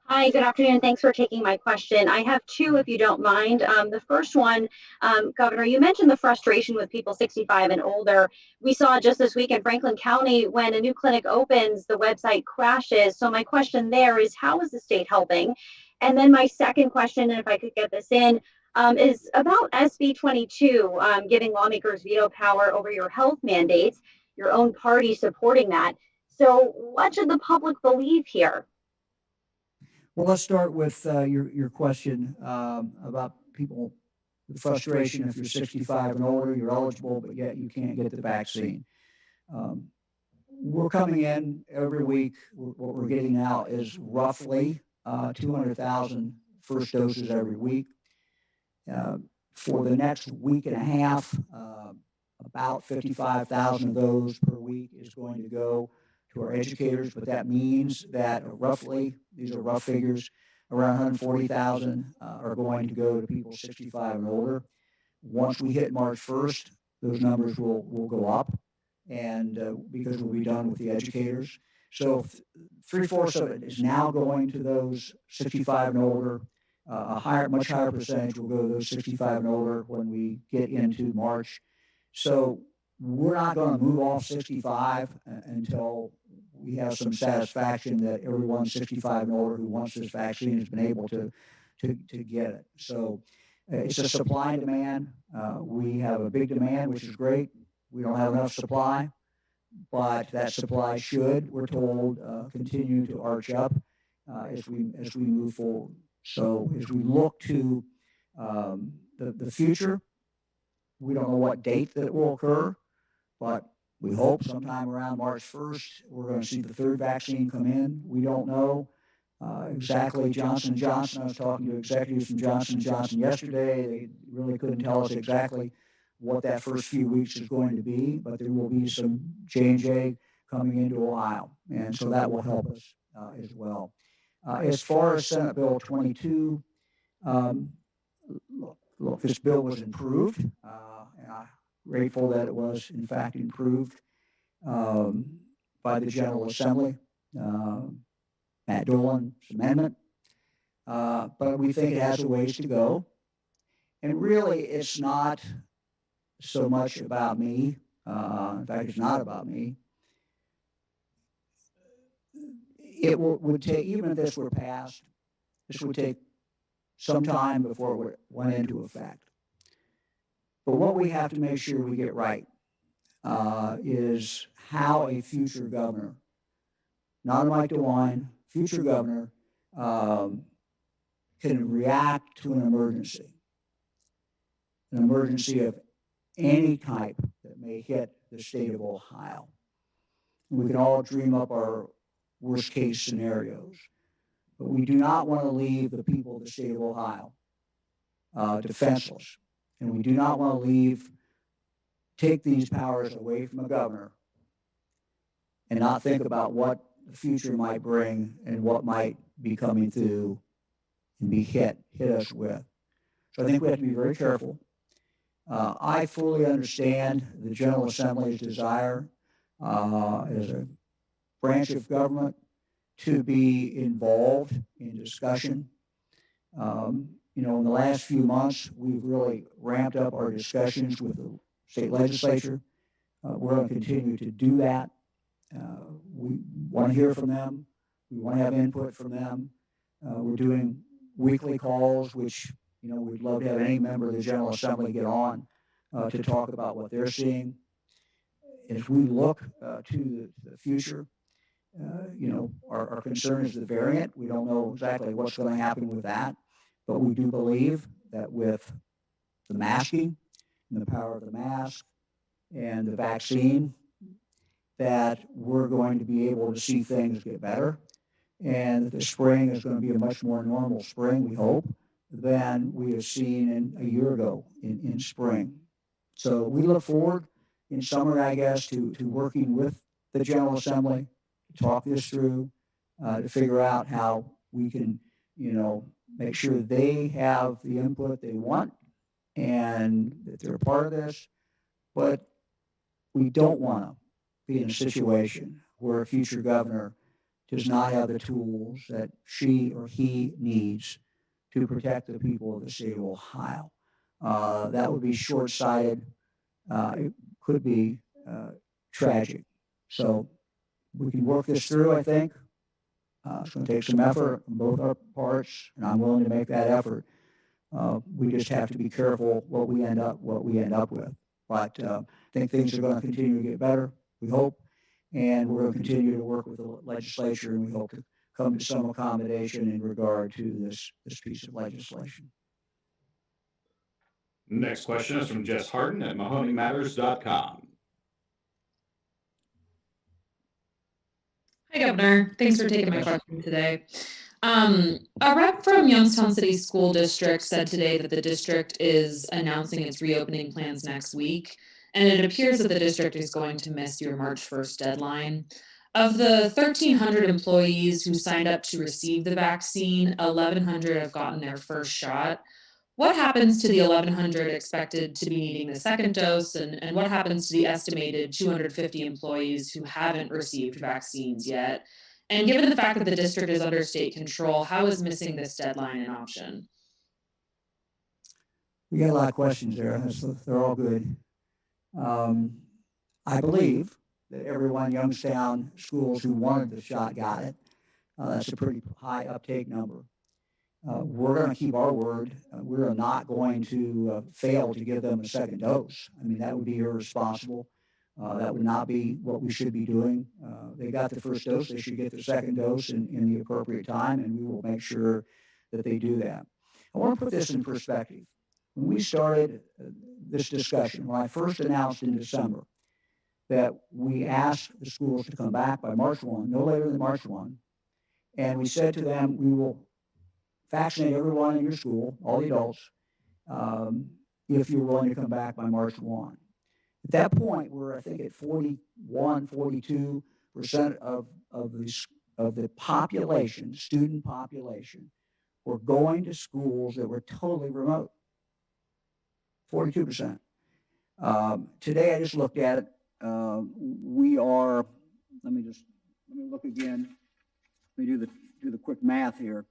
[SPEAKER 12] Hi, good afternoon. Thanks for taking my question. I have two, if you don't mind. The first one, Governor, you mentioned the frustration with people 65 and older. We saw just this week in Franklin County, when a new clinic opens, the website crashes. So my question there is, how is the state helping? And then my second question, and if I could get this in, is about SB 22, giving lawmakers veto power over your health mandates, your own party supporting that. So what should the public believe here?
[SPEAKER 1] Well, let's start with your question about people, the frustration if you're 65 and older, you're eligible, but yet you can't get the vaccine. We're coming in every week. What we're getting now is roughly 200,000 first doses every week. For the next week and a half, about 55,000 of those per week is going to go to our educators, but that means that roughly, these are rough figures, around 140,000 are going to go to people 65 and older. Once we hit March 1st, those numbers will go up, and because we'll be done with the educators. So 3/4 of it is now going to those 65 and older. Much higher percentage will go to those 65 and older when we get into March. So we're not going to move off 65 until we have some satisfaction that everyone 65 and older who wants this vaccine has been able to get it. So it's a supply and demand. We have a big demand, which is great. We don't have enough supply, but that supply should, we're told, continue to arch up as we move forward. So as we look to the future, we don't know what date that will occur, but we hope sometime around March 1st, we're going to see the third vaccine come in. We don't know exactly. Johnson & Johnson, I was talking to executives from Johnson & Johnson yesterday. They really couldn't tell us exactly what that first few weeks is going to be, but there will be some J&J coming into Ohio, and so that will help us as well. As far as Senate Bill 22, look, this bill was improved, and I'm grateful that it was, in fact, improved by the General Assembly, Matt Dolan's amendment, but we think it has a ways to go. And really, it's not so much about me. In fact, it's not about me. It would take, even if this were passed, this would take some time before it went into effect. But what we have to make sure we get right is how a future governor, not like DeWine, future governor, can react to an emergency of any type that may hit the state of Ohio. We can all dream up our worst case scenarios, but we do not want to leave the people of the state of Ohio defenseless. And we do not want to take these powers away from a governor and not think about what the future might bring and what might be coming through and be hit us with. So I think we have to be very careful. I fully understand the General Assembly's desire as a branch of government to be involved in discussion. In the last few months, we've really ramped up our discussions with the state legislature. We're going to continue to do that. We want to hear from them. We want to have input from them. We're doing weekly calls, which, we'd love to have any member of the General Assembly get on to talk about what they're seeing. As we look to the future, our concern is the variant. We don't know exactly what's going to happen with that, but we do believe that with the masking and the power of the mask and the vaccine, that we're going to be able to see things get better, and that the spring is going to be a much more normal spring, we hope, than we have seen a year ago in spring. So we look forward in summer, I guess, to working with the General Assembly to talk this through, to figure out how we can, make sure they have the input they want and that they're a part of this. But we don't want to be in a situation where a future governor does not have the tools that she or he needs to protect the people of the state of Ohio. That would be short-sighted. It could be tragic. So we can work this through, I think. It's going to take some effort on both our parts, and I'm willing to make that effort. We just have to be careful what we end up with. But I think things are going to continue to get better, we hope, and we're going to continue to work with the legislature, and we hope to come to some accommodation in regard to this piece of legislation.
[SPEAKER 10] Next question is from Jess Harden at MahoneyMatters.com.
[SPEAKER 13] Hi, Governor. Thanks for taking my question today. A rep from Youngstown City School District said today that the district is announcing its reopening plans next week, and it appears that the district is going to miss your March 1st deadline. Of the 1,300 employees who signed up to receive the vaccine, 1,100 have gotten their first shot. What happens to the 1,100 expected to be needing the second dose, and what happens to the estimated 250 employees who haven't received vaccines yet? And given the fact that the district is under state control, how is missing this deadline an option?
[SPEAKER 1] We got a lot of questions there. They're all good. I believe that everyone in Youngstown schools who wanted the shot got it. That's a pretty high uptake number. We're going to keep our word. We're not going to fail to give them a second dose. I mean, that would be irresponsible. That would not be what we should be doing. They got the first dose. They should get the second dose in the appropriate time, and we will make sure that they do that. I want to put this in perspective. When we started this discussion, when I first announced in December that we asked the schools to come back by March 1, no later than March 1, and we said to them, we will vaccinate everyone in your school, all the adults, if you're willing to come back by March 1. At that point, we're, I think, at 41, 42% of the population, student population, were going to schools that were totally remote. 42%. Today, I just looked at it. We are, let me look again. Let me do the quick math here.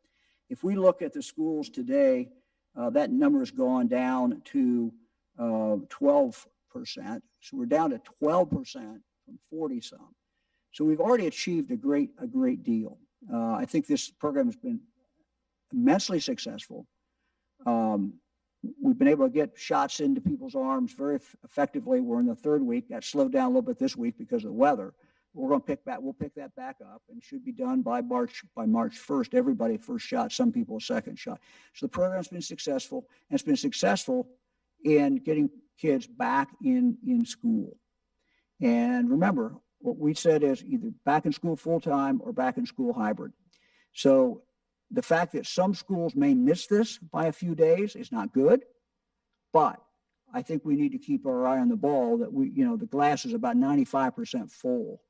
[SPEAKER 1] If we look at the schools today, that number has gone down to 12%. So we're down to 12% from 40 some. So we've already achieved a great deal. I think this program has been immensely successful. we've been able to get shots into people's arms very effectively. We're in the third week. That slowed down a little bit this week because of the weather. We'll pick that back up and should be done by March 1st. Everybody first shot, some people a second shot. So the program's been successful, and it's been successful in getting kids back in school. And remember, what we said is either back in school full-time or back in school hybrid. So the fact that some schools may miss this by a few days is not good, but I think we need to keep our eye on the ball that the glass is about 95% full.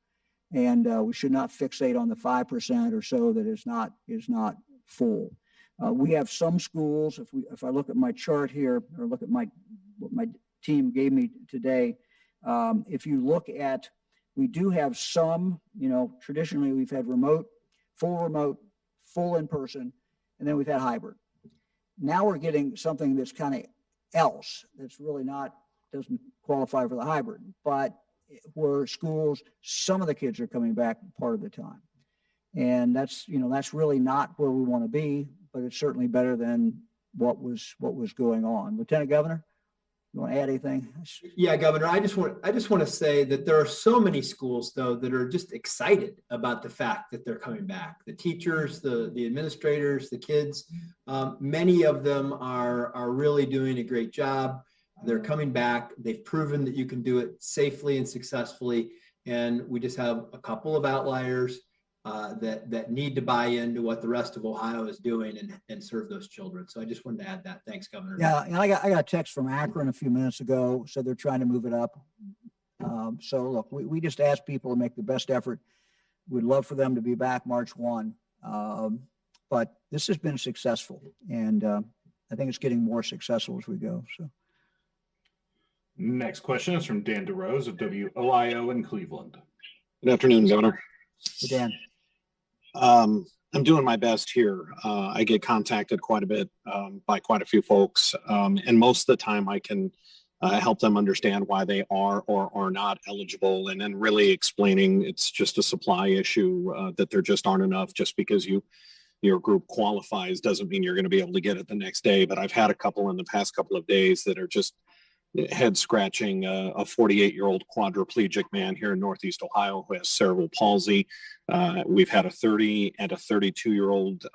[SPEAKER 1] And we should not fixate on the 5% or so that is not full. We have some schools. If I look at my chart here, or look at what my team gave me today, if you look at, we do have some. Traditionally we've had full in person, and then we've had hybrid. Now we're getting something that's kind of else. That's really doesn't qualify for the hybrid, but where schools, some of the kids are coming back part of the time. And that's really not where we want to be, but it's certainly better than what was going on. Lieutenant Governor, you want to add anything?
[SPEAKER 7] Yeah, Governor, I just want to say that there are so many schools, though, that are just excited about the fact that they're coming back. The teachers, the administrators, the kids, many of them are really doing a great job. They're coming back. They've proven that you can do it safely and successfully. And we just have a couple of outliers that need to buy into what the rest of Ohio is doing and serve those children. So I just wanted to add that. Thanks, Governor.
[SPEAKER 1] Yeah, and I got a text from Akron a few minutes ago, so they're trying to move it up. So look, we just ask people to make the best effort. We'd love for them to be back March 1. But this has been successful, and I think it's getting more successful as we go. So.
[SPEAKER 10] Next question is from Dan DeRose of WOIO in Cleveland.
[SPEAKER 14] Good afternoon, Governor.
[SPEAKER 1] Hey, Dan.
[SPEAKER 14] I'm doing my best here. I get contacted quite a bit by quite a few folks, and most of the time I can help them understand why they are or are not eligible, and then really explaining it's just a supply issue, that there just aren't enough. Just because your group qualifies doesn't mean you're going to be able to get it the next day. But I've had a couple in the past couple of days that are just head scratching. A 48-year-old quadriplegic man here in Northeast Ohio who has cerebral palsy. We've had a 30 and a 32-year-old.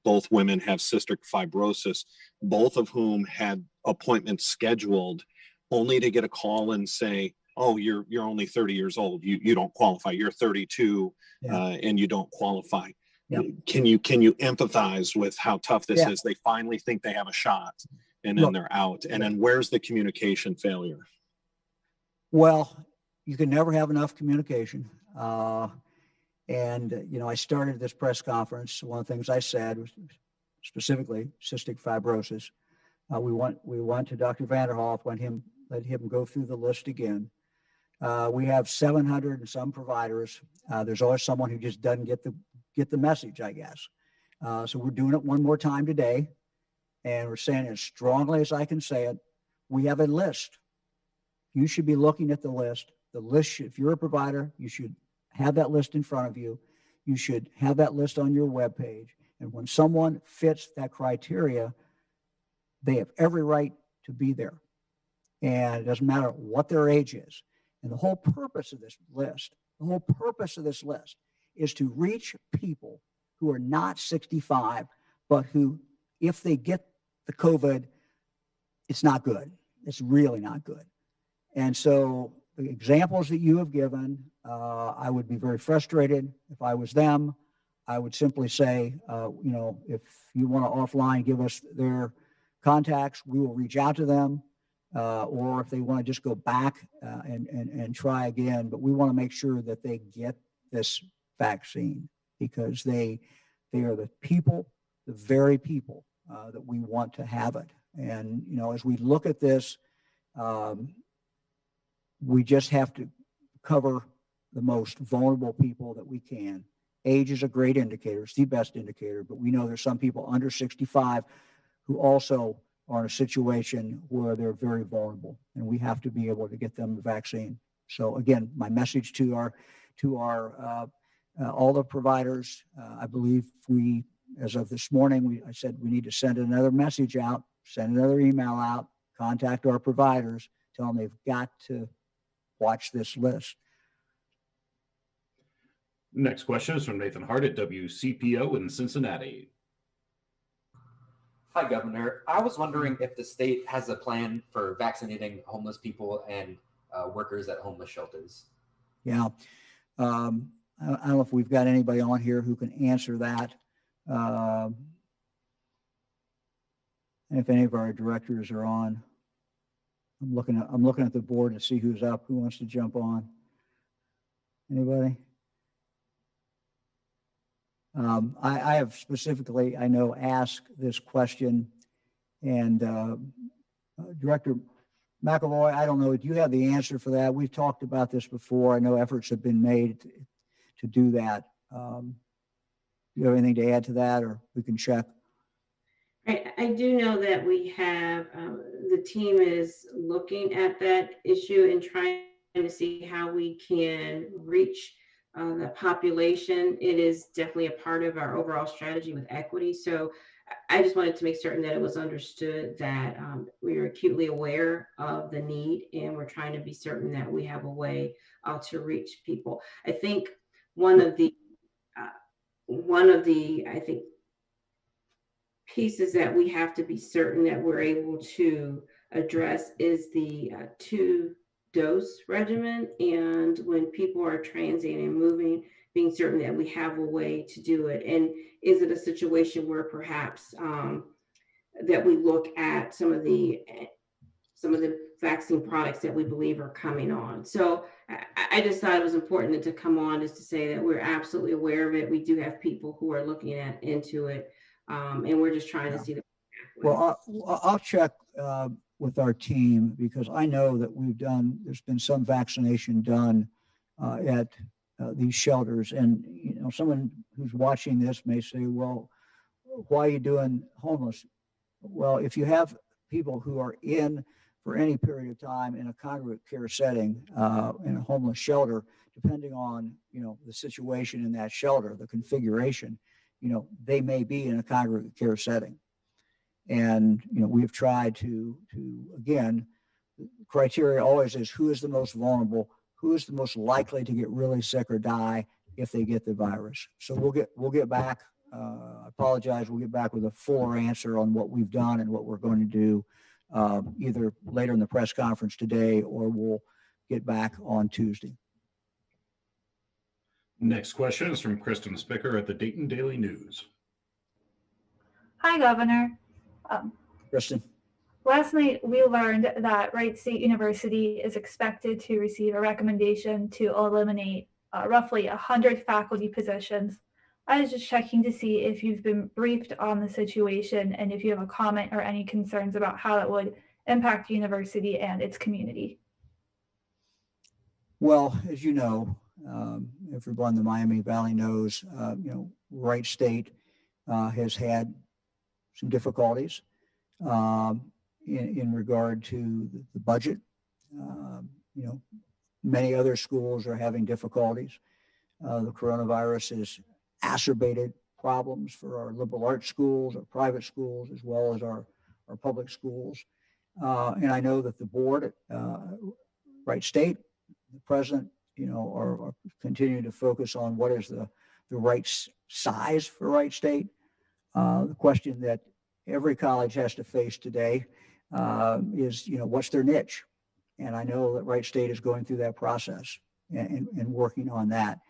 [SPEAKER 14] Both women have cystic fibrosis, both of whom had appointments scheduled only to get a call and say, oh, you're only 30 years old. You don't qualify. You're 32 and you don't qualify. Yeah. Can you empathize with how tough this is? They finally think they have a shot, and then they're out. And then where's the communication failure?
[SPEAKER 1] Well, you can never have enough communication. And I started this press conference. One of the things I said was specifically cystic fibrosis. We went to Dr. Vanderhoff, let him go through the list again. We have 700 and some providers. There's always someone who just doesn't get the message, I guess. So we're doing it one more time today. And we're saying as strongly as I can say it, we have a list. You should be looking at the list. The list, if you're a provider, you should have that list in front of you. You should have that list on your webpage. And when someone fits that criteria, they have every right to be there. And it doesn't matter what their age is. And the whole purpose of this list is to reach people who are not 65, but who, if they get the COVID, it's not good. It's really not good. And so the examples that you have given, I would be very frustrated. If I was them, I would simply say, if you want to offline, give us their contacts, we will reach out to them. Or if they want to just go back and try again, but we want to make sure that they get this vaccine, because they are the people, the very people that we want to have it. And, as we look at this, we just have to cover the most vulnerable people that we can. Age is a great indicator. It's the best indicator, but we know there's some people under 65 who also are in a situation where they're very vulnerable, and we have to be able to get them the vaccine. So again, my message to our all the providers, I believe as of this morning, I said we need to send another message out send another email out, contact our providers, tell them they've got to watch this list.
[SPEAKER 10] Next question is from Nathan Hart at WCPO in Cincinnati.
[SPEAKER 15] Hi, Governor. I was wondering if the state has a plan for vaccinating homeless people and workers at homeless shelters.
[SPEAKER 1] Yeah. I don't know if we've got anybody on here who can answer that. And if any of our directors are on, I'm looking at the board to see who's up, who wants to jump on. Anybody? I have specifically, I know, asked this question, and Director McElroy, I don't know, do you have the answer for that? We've talked about this before. I know efforts have been made to do that. Do you have anything to add to that, or we can check?
[SPEAKER 5] I do know that we have, the team is looking at that issue and trying to see how we can reach the population. It is definitely a part of our overall strategy with equity. So I just wanted to make certain that it was understood that we are acutely aware of the need, and we're trying to be certain that we have a way to reach people. I think one of the I think pieces that we have to be certain that we're able to address is the 2-dose regimen, and when people are transiting and moving, being certain that we have a way to do it. And is it a situation where perhaps that we look at some of the vaccine products that we believe are coming on? So I just thought it was important to come on just to say that we're absolutely aware of it. We do have people who are looking into it, and we're just trying to see the pathway.
[SPEAKER 1] Well, I'll check with our team, because I know that there's been some vaccination done at these shelters. And, you know, someone who's watching this may say, well, why are you doing homeless? Well, if you have people who are in for any period of time in a congregate care setting, in a homeless shelter, depending on, you know, the situation in that shelter, the configuration, you know, they may be in a congregate care setting. And, you know, we've tried to again, the criteria always is who is the most vulnerable, who is the most likely to get really sick or die if they get the virus. So we'll get back. I apologize. We'll get back with a fuller answer on what we've done and what we're going to do, either later in the press conference today, or we'll get back on Tuesday.
[SPEAKER 10] Next question is from Kristen Spicker at the Dayton Daily News.
[SPEAKER 16] Hi, Governor.
[SPEAKER 1] Kristen.
[SPEAKER 16] Last night, we learned that Wright State University is expected to receive a recommendation to eliminate roughly 100 faculty positions. I was just checking to see if you've been briefed on the situation and if you have a comment or any concerns about how it would impact the university and its community.
[SPEAKER 1] Well, as you know, everyone in the Miami Valley knows, you know, Wright State has had some difficulties in regard to the budget. You know, many other schools are having difficulties. The coronavirus has exacerbated problems for our liberal arts schools, our private schools, as well as our public schools. And I know that the board at Wright State, the president, you know, are continuing to focus on what is the right size for Wright State. The question that every college has to face today is, you know, what's their niche? And I know that Wright State is going through that process and working on that.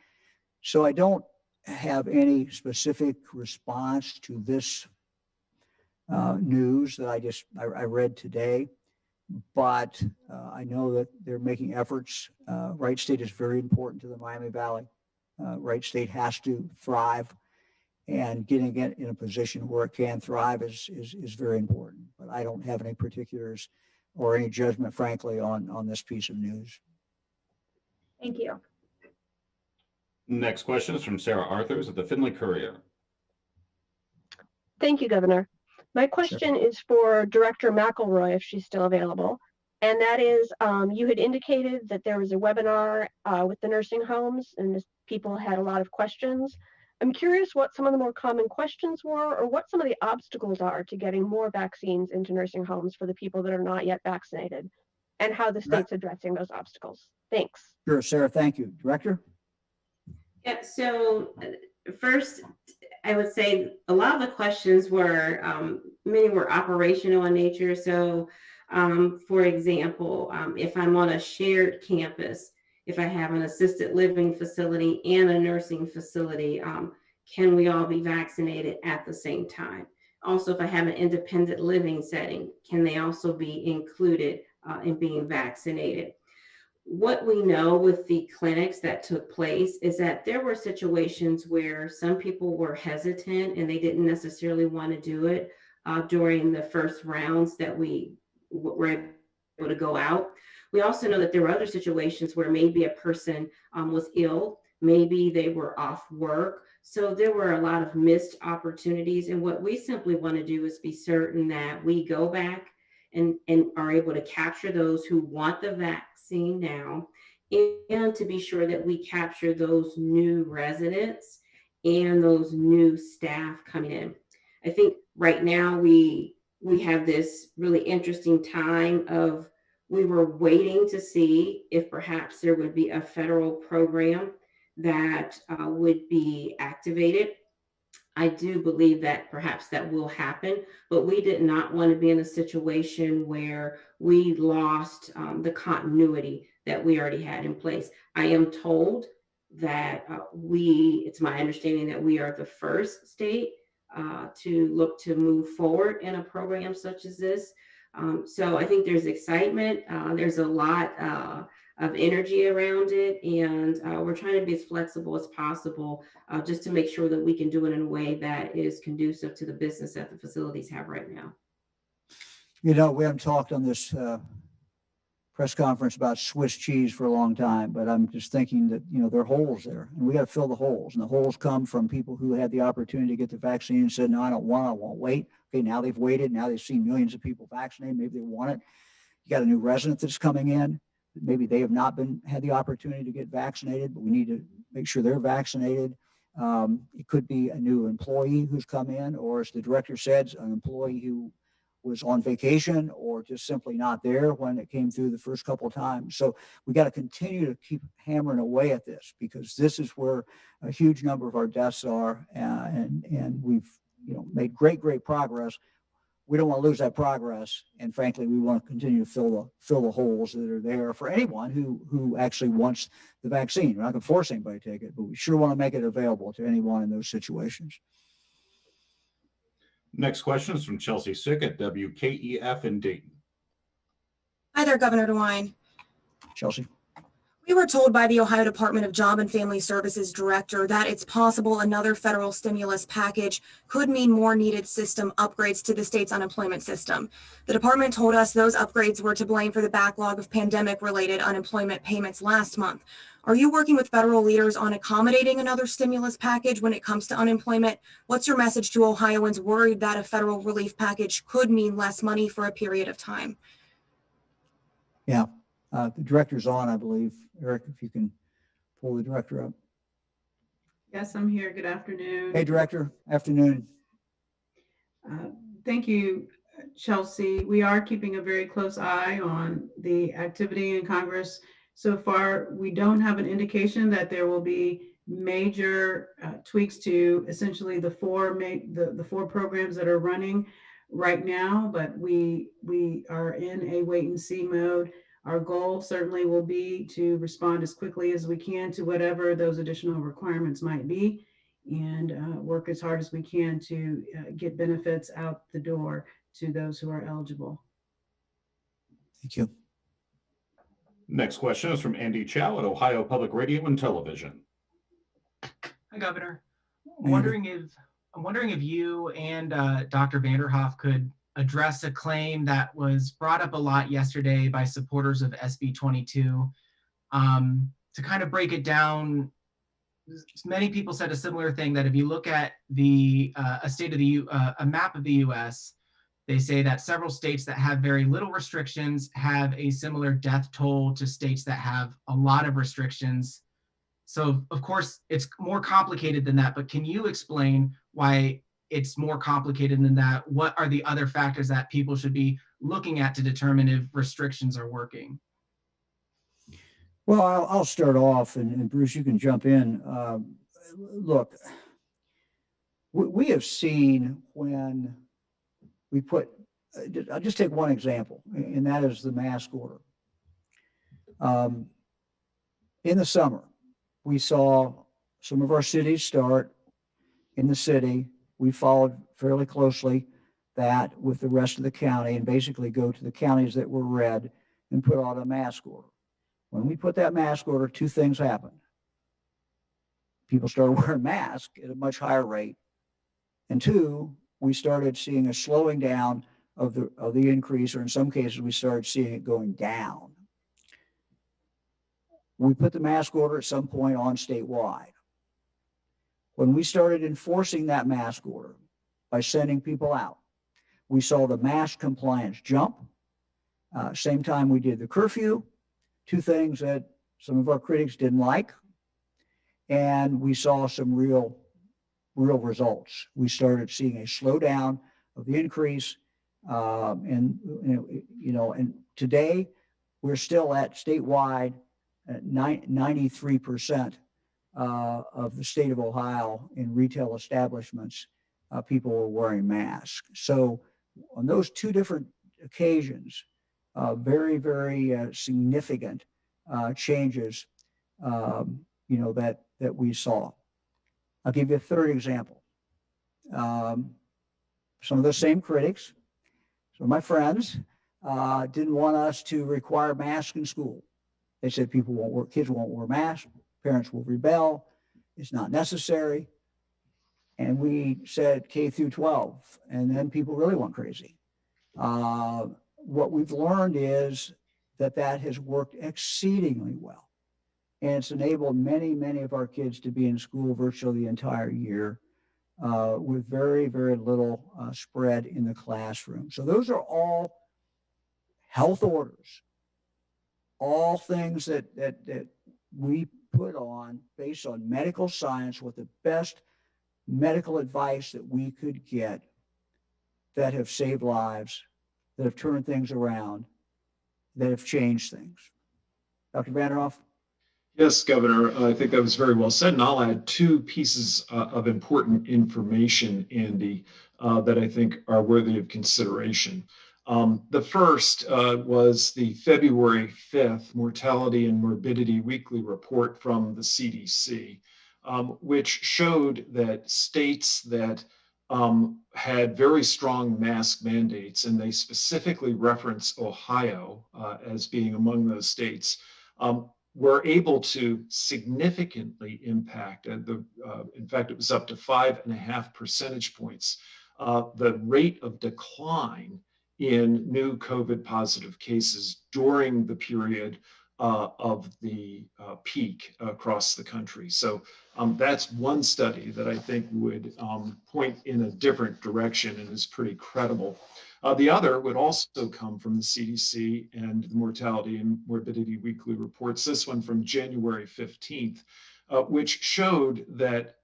[SPEAKER 1] So I don't have any specific response to this news that I read today, but I know that they're making efforts. Wright State is very important to the Miami Valley. Wright State has to thrive, and getting it in a position where it can thrive is very important. But I don't have any particulars or any judgment, frankly, on this piece of news.
[SPEAKER 16] Thank you.
[SPEAKER 10] Next question is from Sarah Arthurs at the Findlay Courier.
[SPEAKER 17] Thank you, Governor. My question is for Director McElroy, if she's still available. And that is, you had indicated that there was a webinar with the nursing homes and people had a lot of questions. I'm curious what some of the more common questions were or what some of the obstacles are to getting more vaccines into nursing homes for the people that are not yet vaccinated and how the state's addressing those obstacles. Thanks.
[SPEAKER 1] Sure, Sarah, thank you. Director?
[SPEAKER 5] Yeah, so first, I would say a lot of the questions were, many were operational in nature. So, for example, if I'm on a shared campus, if I have an assisted living facility and a nursing facility, can we all be vaccinated at the same time? Also, if I have an independent living setting, can they also be included in being vaccinated? What we know with the clinics that took place is that there were situations where some people were hesitant and they didn't necessarily want to do it during the first rounds that we were able to go out. We also know that there were other situations where maybe a person was ill, maybe they were off work. So there were a lot of missed opportunities. And what we simply want to do is be certain that we go back and are able to capture those who want the vaccine now, and to be sure that we capture those new residents and those new staff coming in. I think right now we have this really interesting time of, we were waiting to see if perhaps there would be a federal program that would be activated. I do believe that perhaps that will happen, but we did not want to be in a situation where we lost the continuity that we already had in place. I am told that it's my understanding that we are the first state to look to move forward in a program such as this. So I think there's excitement. There's a lot of energy around it, and we're trying to be as flexible as possible just to make sure that we can do it in a way that is conducive to the business that the facilities have right now.
[SPEAKER 1] You know, we haven't talked on this press conference about Swiss cheese for a long time, but I'm just thinking that, you know, there are holes there, and we got to fill the holes. And the holes come from people who had the opportunity to get the vaccine and said, no, I won't wait. Okay, now they've waited. Now they've seen millions of people vaccinated. Maybe they want it. You got a new resident that's coming in. Maybe they have not had the opportunity to get vaccinated, but we need to make sure they're vaccinated. It could be a new employee who's come in, or as the director said, an employee who was on vacation or just simply not there when it came through the first couple of times. So we got to continue to keep hammering away at this, because this is where a huge number of our deaths are, and we've, you know, made great progress. We don't want to lose that progress, and frankly, we want to continue to fill the holes that are there for anyone who actually wants the vaccine. We're not going to force anybody to take it, but we sure want to make it available to anyone in those situations.
[SPEAKER 10] Next question is from Chelsea Sick at WKEF in Dayton.
[SPEAKER 18] Hi there, Governor DeWine.
[SPEAKER 1] Chelsea.
[SPEAKER 18] We were told by the Ohio Department of Job and Family Services director that it's possible another federal stimulus package could mean more needed system upgrades to the state's unemployment system. The department told us those upgrades were to blame for the backlog of pandemic-related unemployment payments last month. Are you working with federal leaders on accommodating another stimulus package when it comes to unemployment? What's your message to Ohioans worried that a federal relief package could mean less money for a period of time?
[SPEAKER 1] Yeah, the director's on, I believe. Eric, if you can pull the director up.
[SPEAKER 19] Yes, I'm here. Good afternoon.
[SPEAKER 1] Hey, Director. Afternoon.
[SPEAKER 19] Thank you, Chelsea. We are keeping a very close eye on the activity in Congress. So far, we don't have an indication that there will be major tweaks to essentially the four programs that are running right now, but we are in a wait and see mode. Our goal certainly will be to respond as quickly as we can to whatever those additional requirements might be, and work as hard as we can to get benefits out the door to those who are eligible.
[SPEAKER 1] Thank you.
[SPEAKER 10] Next question is from Andy Chow at Ohio Public Radio and Television.
[SPEAKER 20] Hi, Governor. I'm wondering if you and Dr. Vanderhoff could address a claim that was brought up a lot yesterday by supporters of SB 22. To kind of break it down, many people said a similar thing, that if you look at a map of the U.S., they say that several states that have very little restrictions have a similar death toll to states that have a lot of restrictions. So of course it's more complicated than that, but can you explain why it's more complicated than that? What are the other factors that people should be looking at to determine if restrictions are working?
[SPEAKER 1] Well, I'll start off, and Bruce, you can jump in. Look, we have seen when we put, I'll just take one example, and that is the mask order. In the summer, we saw some of our cities start in the city. We followed fairly closely that with the rest of the county and basically go to the counties that were red and put out a mask order. When we put that mask order, two things happened. People started wearing masks at a much higher rate. And two, we started seeing a slowing down of the increase, or in some cases, we started seeing it going down. We put the mask order at some point on statewide. When we started enforcing that mask order by sending people out, we saw the mask compliance jump. Same time we did the curfew, two things that some of our critics didn't like. And we saw some real results. We started seeing a slowdown of the increase. And today we're still at statewide at 93% of the state of Ohio in retail establishments, people were wearing masks. So on those two different occasions, very, very significant changes, that we saw. I'll give you a third example. Some of the same critics, some of my friends, didn't want us to require masks in school. They said kids won't wear masks, parents will rebel, it's not necessary. And we said K through 12, and then people really went crazy. What we've learned is that has worked exceedingly well. And it's enabled many, many of our kids to be in school virtually the entire year with very, very little spread in the classroom. So those are all health orders, all things that we put on based on medical science with the best medical advice that we could get, that have saved lives, that have turned things around, that have changed things. Dr. Vanderhoff?
[SPEAKER 6] Yes, Governor, I think that was very well said. And I'll add two pieces of important information, Andy, that I think are worthy of consideration. The first was the February 5th Mortality and Morbidity Weekly Report from the CDC, which showed that states that had very strong mask mandates, and they specifically reference Ohio as being among those states, were able to significantly impact, in fact, it was up to 5.5 percentage points, the rate of decline in new COVID positive cases during the period of the peak across the country. So that's one study that I think would point in a different direction and is pretty credible. The other would also come from the CDC and the Mortality and Morbidity Weekly Reports, this one from January 15th, which showed that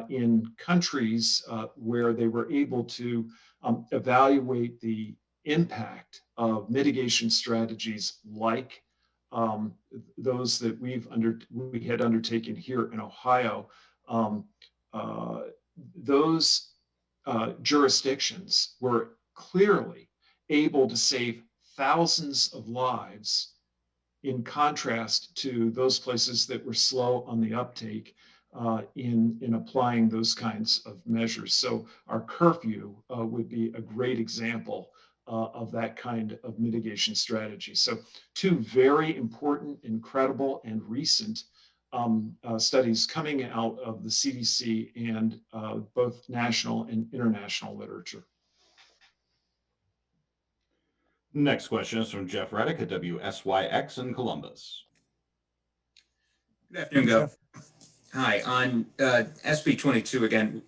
[SPEAKER 6] in countries where they were able to evaluate the impact of mitigation strategies like those that we had undertaken here in Ohio, those jurisdictions were clearly able to save thousands of lives, in contrast to those places that were slow on the uptake in applying those kinds of measures. So our curfew would be a great example of that kind of mitigation strategy. So two very important, incredible, and recent studies coming out of the CDC and both national and international literature.
[SPEAKER 10] Next question is from Jeff Reddick at WSYX in Columbus.
[SPEAKER 21] Good afternoon, Gov. Hi, on SB 22 again,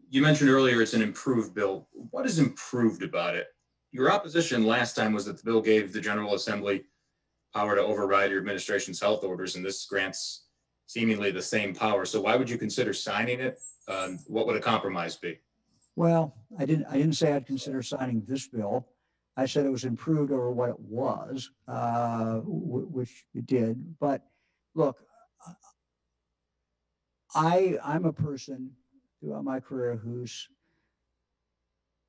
[SPEAKER 21] you mentioned earlier it's an improved bill. What is improved about it? Your opposition last time was that the bill gave the General Assembly power to override your administration's health orders, and this grants seemingly the same power. So why would you consider signing it? What would a compromise be?
[SPEAKER 1] Well, I didn't say I'd consider signing this bill. I said it was improved over what it was, which it did. But look, I'm a person throughout my career who's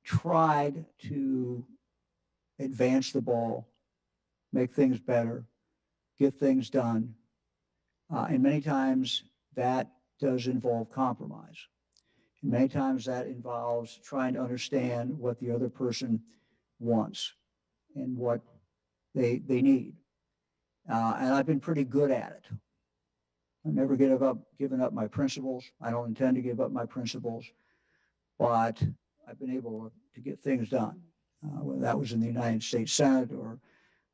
[SPEAKER 1] tried to advance the ball, make things better, get things done. And many times that does involve compromise. And many times that involves trying to understand what the other person wants and what they need. And I've been pretty good at it. I've never given up my principles. I don't intend to give up my principles, but I've been able to get things done, whether that was in the United States Senate or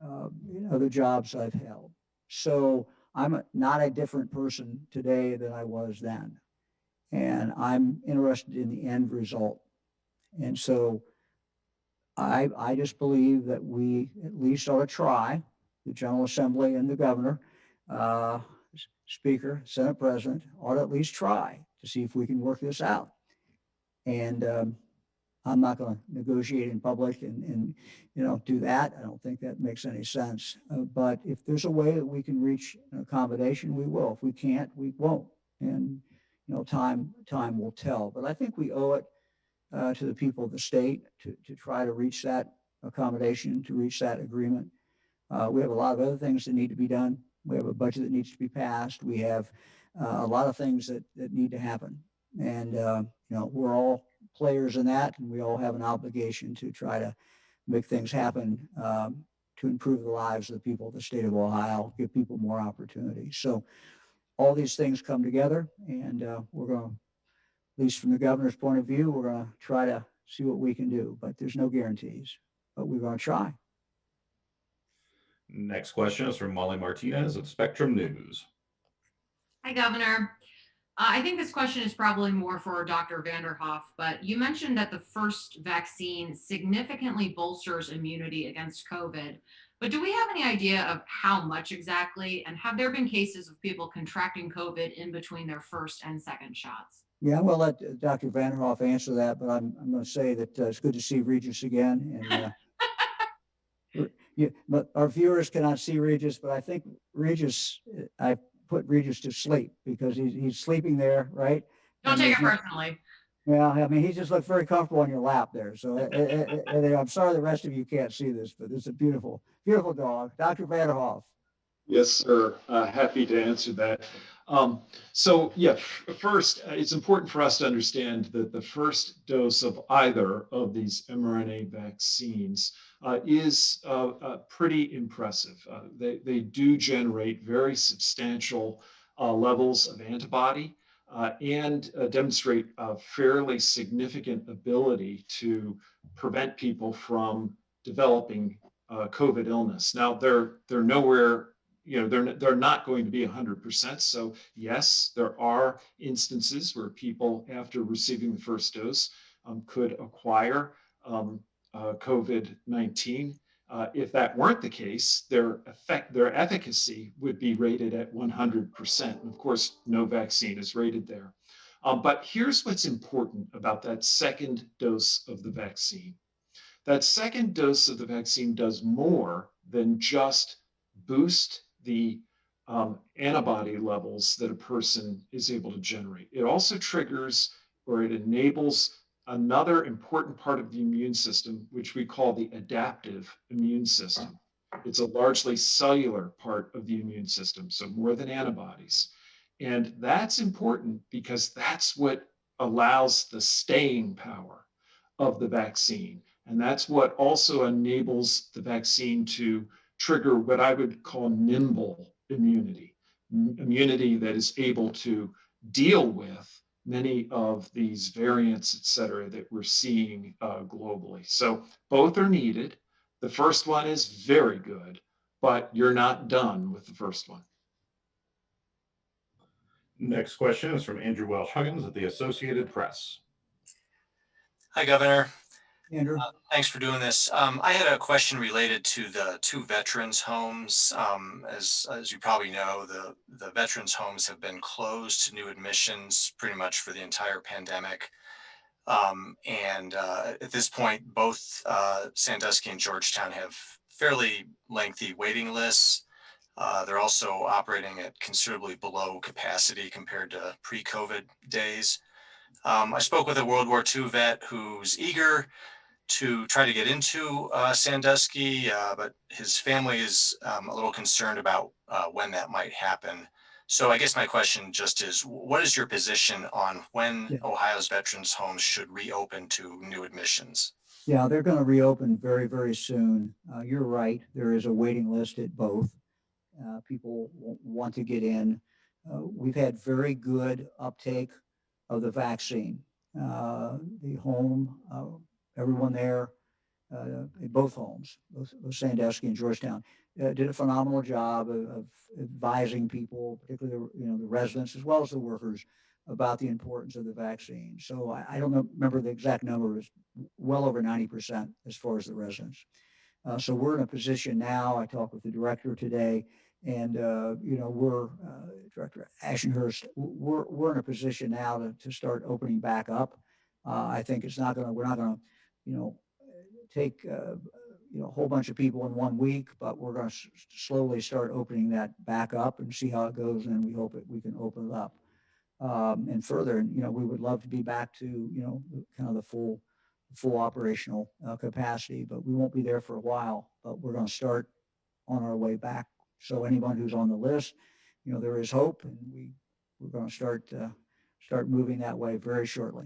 [SPEAKER 1] in other jobs I've held. So I'm not a different person today than I was then. And I'm interested in the end result. And so I just believe that we at least ought to try, the General Assembly and the governor, Speaker, Senate President, ought to at least try to see if we can work this out. And I'm not going to negotiate in public and do that. I don't think that makes any sense. But if there's a way that we can reach an accommodation, we will. If we can't, we won't. And time will tell. But I think we owe it to the people of the state to try to reach that accommodation, to reach that agreement. We have a lot of other things that need to be done. We have a budget that needs to be passed. We have a lot of things that need to happen. And, we're all players in that, and we all have an obligation to try to make things happen to improve the lives of the people of the state of Ohio, give people more opportunities. So all these things come together, and we're going to, at least from the governor's point of view, we're going to try to see what we can do. But there's no guarantees, but we're going to try.
[SPEAKER 10] Next question is from Molly Martinez of Spectrum News.
[SPEAKER 2] Hi, Governor. I think this question is probably more for Dr. Vanderhoff, but you mentioned that the first vaccine significantly bolsters immunity against COVID. But do we have any idea of how much exactly? And have there been cases of people contracting COVID in between their first and second shots?
[SPEAKER 1] Yeah, I'm going to let Dr. Vanderhoff answer that, but I'm going to say that it's good to see Regis again. And but our viewers cannot see Regis, but I think Regis, I put Regis to sleep because he's sleeping there, right?
[SPEAKER 2] Don't take it personally.
[SPEAKER 1] Well, I mean, he just looked very comfortable on your lap there. So I'm sorry the rest of you can't see this, but it's a beautiful, beautiful dog. Dr. Vanderhoff.
[SPEAKER 6] Yes, sir. Happy to answer that. First, it's important for us to understand that the first dose of either of these mRNA vaccines is pretty impressive. They do generate very substantial levels of antibody and demonstrate a fairly significant ability to prevent people from developing COVID illness. Now, they're nowhere. They're not going to be 100%. So yes, there are instances where people after receiving the first dose could acquire COVID-19. If that weren't the case, their efficacy would be rated at 100%. And of course, no vaccine is rated there. But here's what's important about that second dose of the vaccine. That second dose of the vaccine does more than just boost the antibody levels that a person is able to generate. It also triggers or it enables another important part of the immune system, which we call the adaptive immune system. It's a largely cellular part of the immune system, so more than antibodies. And that's important because that's what allows the staying power of the vaccine. And that's what also enables the vaccine to trigger what I would call nimble immunity, immunity that is able to deal with many of these variants, et cetera, that we're seeing globally. So both are needed. The first one is very good, but you're not done with the first one.
[SPEAKER 10] Next question is from Andrew Welsh Huggins at the Associated Press.
[SPEAKER 22] Hi, Governor.
[SPEAKER 1] Andrew?
[SPEAKER 4] Thanks for doing this. I had a question related to the two veterans homes. As you probably know, the veterans homes have been closed to new admissions pretty much for the entire pandemic. At this point, both Sandusky and Georgetown have fairly lengthy waiting lists. They're also operating at considerably below capacity compared to pre-COVID days. I spoke with a World War II vet who's eager to try to get into Sandusky, but his family is a little concerned about when that might happen. So I guess my question just is, what is your position on when Ohio's veterans homes should reopen to new admissions?
[SPEAKER 1] Yeah, they're going to reopen very, very soon. You're right. There is a waiting list at both. People want to get in. We've had very good uptake of the vaccine. The home, everyone there, in both homes, both Sandusky and Georgetown, did a phenomenal job of advising people, particularly the residents as well as the workers, about the importance of the vaccine. So I don't remember the exact number, it's well over 90% as far as the residents. So we're in a position now. I talked with the director today, and we're Director Ashenhurst. We're in a position now to start opening back up. I think we're not going to take a whole bunch of people in 1 week, but we're going to slowly start opening that back up and see how it goes, and we hope that we can open it up and further. And we would love to be back to kind of the full operational capacity, but we won't be there for a while. But we're going to start on our way back. So anyone who's on the list, there is hope, and we're going to start moving that way very shortly.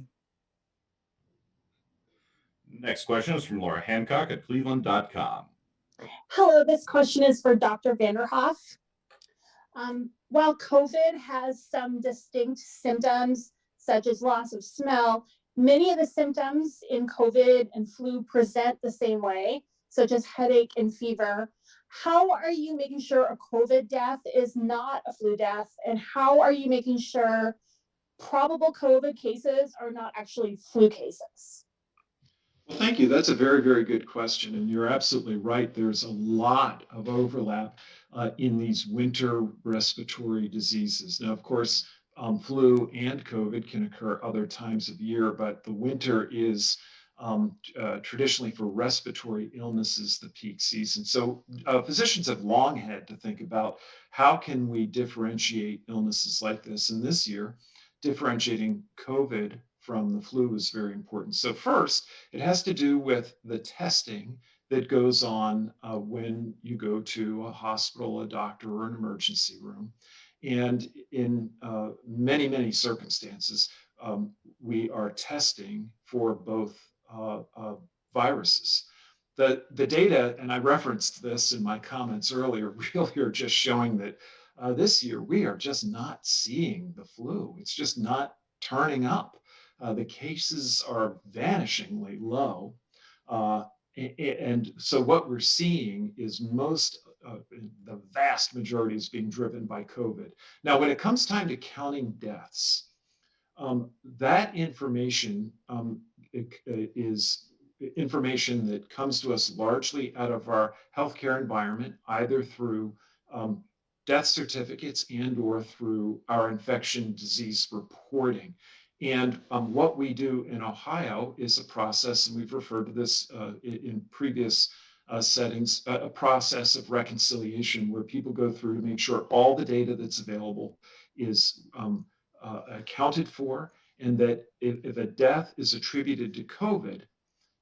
[SPEAKER 10] Next question is from Laura Hancock at cleveland.com.
[SPEAKER 22] Hello, this question is for Dr. Vanderhoff. While COVID has some distinct symptoms, such as loss of smell, many of the symptoms in COVID and flu present the same way, such as headache and fever. How are you making sure a COVID death is not a flu death? And how are you making sure probable COVID cases are not actually flu cases?
[SPEAKER 6] Well, thank you. That's a very, very good question. And you're absolutely right. There's a lot of overlap in these winter respiratory diseases. Now, of course, flu and COVID can occur other times of year, but the winter is traditionally for respiratory illnesses the peak season. So physicians have long had to think about how can we differentiate illnesses like this. And this year, differentiating COVID from the flu is very important. So first, it has to do with the testing that goes on when you go to a hospital, a doctor, or an emergency room. And in many, many circumstances, we are testing for both viruses. The data, and I referenced this in my comments earlier, really are just showing that this year we are just not seeing the flu. It's just not turning up. The cases are vanishingly low. And so what we're seeing is the vast majority is being driven by COVID. Now, when it comes time to counting deaths, that information is information that comes to us largely out of our healthcare environment, either through death certificates and or through our infection disease reporting. And what we do in Ohio is a process, and we've referred to this in previous settings, a process of reconciliation where people go through to make sure all the data that's available is accounted for, and that if a death is attributed to COVID,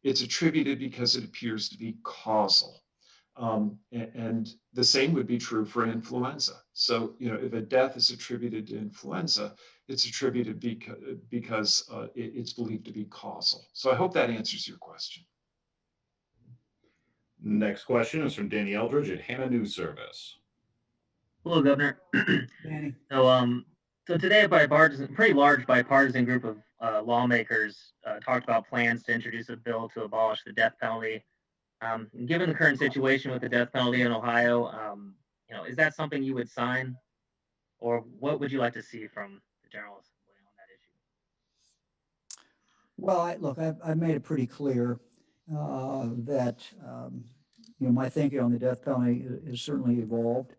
[SPEAKER 6] it's attributed because it appears to be causal. And the same would be true for influenza. So, if a death is attributed to influenza, it's attributed because it's believed to be causal. So I hope that answers your question.
[SPEAKER 10] Next question is from Danny Eldridge at Hannah News Service.
[SPEAKER 23] Hello, Governor.
[SPEAKER 1] Danny.
[SPEAKER 23] So today, a pretty large bipartisan group of lawmakers talked about plans to introduce a bill to abolish the death penalty. Given the current situation with the death penalty in Ohio, is that something you would sign, or what would you like to see from the General Assembly on that issue?
[SPEAKER 1] Well, look, I've made it pretty clear that my thinking on the death penalty is certainly evolved.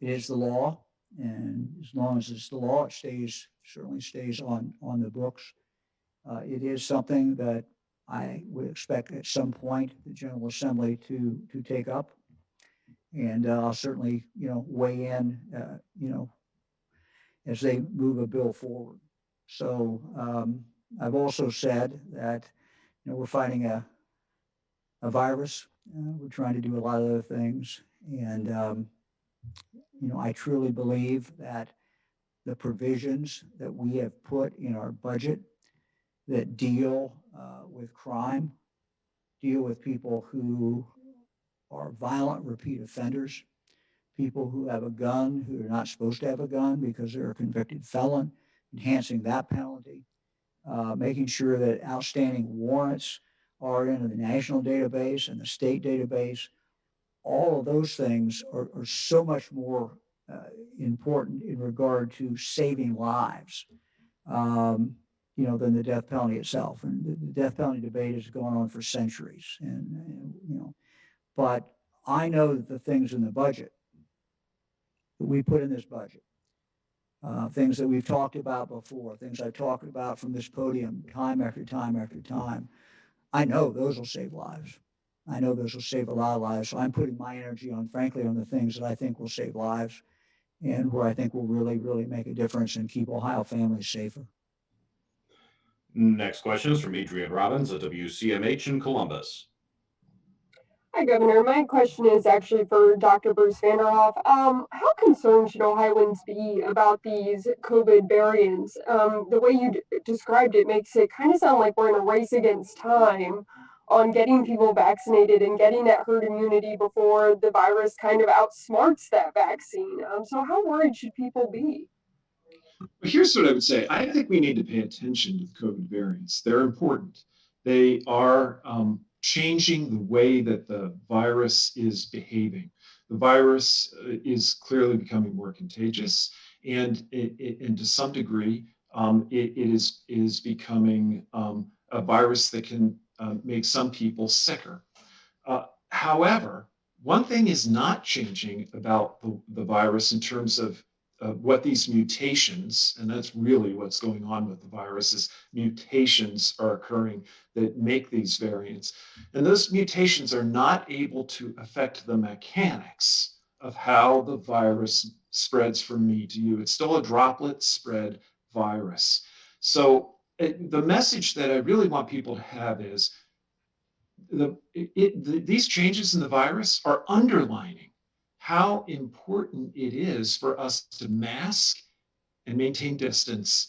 [SPEAKER 1] It is the law, and as long as it's the law, it certainly stays on the books. It is something that I would expect at some point the General Assembly to take up, and I'll certainly weigh in as they move a bill forward. So I've also said that we're fighting a virus. We're trying to do a lot of other things, and I truly believe that the provisions that we have put in our budget that deal with crime, deal with people who are violent repeat offenders, people who have a gun who are not supposed to have a gun because they're a convicted felon, enhancing that penalty, making sure that outstanding warrants are in the national database and the state database. All of those things are so much more important in regard to saving lives, than the death penalty itself. And the death penalty debate has gone on for centuries. But I know that the things in the budget that we put in this budget, things that we've talked about before, things I've talked about from this podium time after time after time, I know those will save lives. I know those will save a lot of lives. So I'm putting my energy on, frankly, on the things that I think will save lives and where I think will really, really make a difference and keep Ohio families safer.
[SPEAKER 10] Next question is from Adrian Robbins at WCMH in Columbus.
[SPEAKER 3] Hi, Governor. My question is actually for Dr. Bruce Vanderhoff. How concerned should Ohioans be about these COVID variants? The way you described it makes it kind of sound like we're in a race against time on getting people vaccinated and getting that herd immunity before the virus kind of outsmarts that vaccine. So how worried should people be?
[SPEAKER 6] Here's what I would say. I think we need to pay attention to the COVID variants. They're important. They are changing the way that the virus is behaving. The virus is clearly becoming more contagious, and to some degree, it is becoming a virus that can make some people sicker. However, one thing is not changing about the virus in terms of what these mutations, and that's really what's going on with the virus, is mutations are occurring that make these variants. And those mutations are not able to affect the mechanics of how the virus spreads from me to you. It's still a droplet spread virus. So the message that I really want people to have is these changes in the virus are underlining how important it is for us to mask and maintain distance,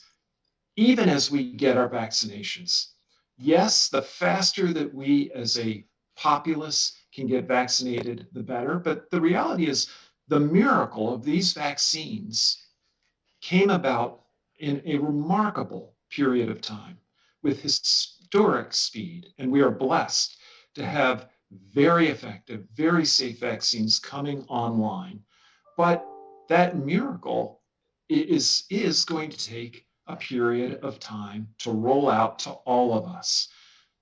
[SPEAKER 6] even as we get our vaccinations. Yes, the faster that we as a populace can get vaccinated, the better. But the reality is the miracle of these vaccines came about in a remarkable period of time with historic speed. And we are blessed to have very effective, very safe vaccines coming online. But that miracle is going to take a period of time to roll out to all of us.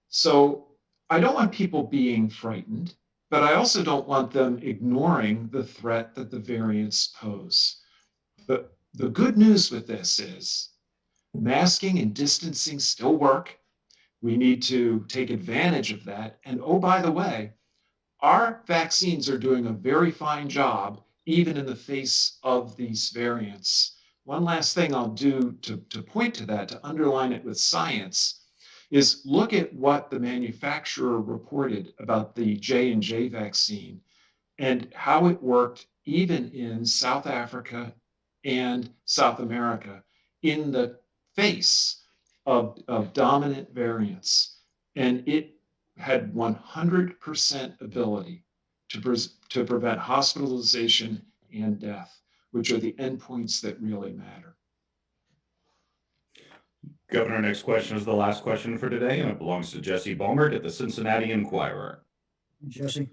[SPEAKER 6] So I don't want people being frightened, but I also don't want them ignoring the threat that the variants pose. The good news with this is masking and distancing still work. We need to take advantage of that. And oh, by the way, our vaccines are doing a very fine job, even in the face of these variants. One last thing I'll do to point to that, to underline it with science, is look at what the manufacturer reported about the J&J vaccine and how it worked even in South Africa and South America in the face of dominant variants. And it had 100% ability to prevent hospitalization and death, which are the endpoints that really matter.
[SPEAKER 10] Governor, next question is the last question for today, and it belongs to Jesse Baumert at the Cincinnati Enquirer.
[SPEAKER 1] Jesse.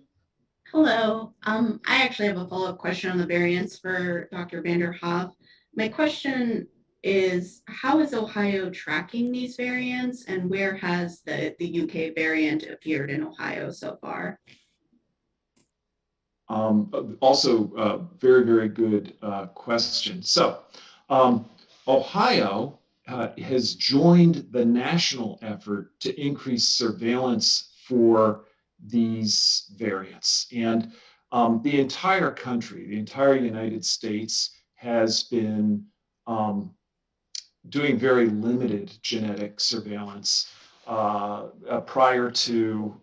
[SPEAKER 8] Hello. I actually have a follow-up question on the variants for Dr. Vanderhoff. My question is how is Ohio tracking these variants, and where has the UK variant appeared in Ohio so far?
[SPEAKER 6] Also, very, very good question. So, Ohio has joined the national effort to increase surveillance for these variants. And the entire country, the entire United States, has been doing very limited genetic surveillance prior to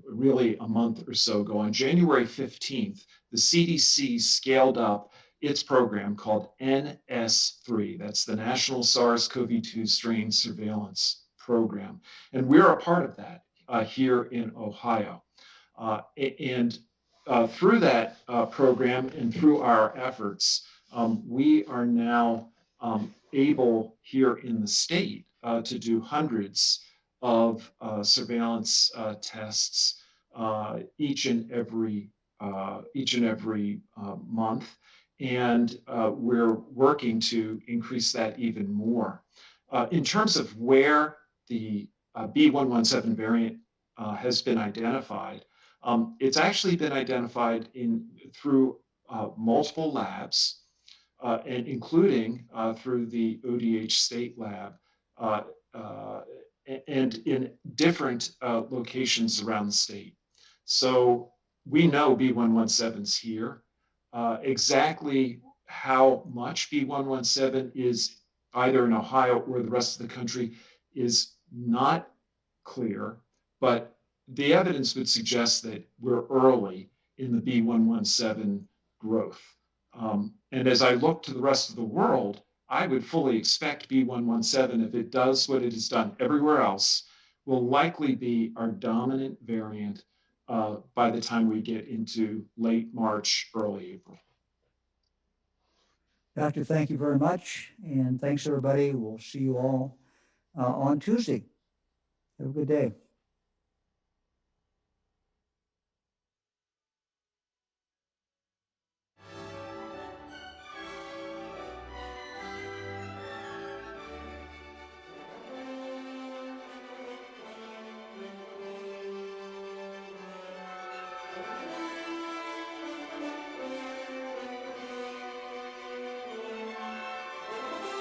[SPEAKER 6] really a month or so ago. On January 15th, the CDC scaled up its program called NS3. That's the National SARS-CoV-2 Strain Surveillance Program. And we're a part of that here in Ohio. And through that program and through our efforts, we are now able here in the state to do hundreds of surveillance tests each and every month, and we're working to increase that even more. In terms of where the B117 variant has been identified, it's actually been identified through multiple labs, and including through the ODH state lab, and in different locations around the state. So we know B117's here. Exactly how much B117 is either in Ohio or the rest of the country is not clear, but the evidence would suggest that we're early in the B117 growth. And as I look to the rest of the world, I would fully expect B117, if it does what it has done everywhere else, will likely be our dominant variant by the time we get into late March, early April.
[SPEAKER 1] Doctor, thank you very much. And thanks, everybody. We'll see you all on Tuesday. Have a good day.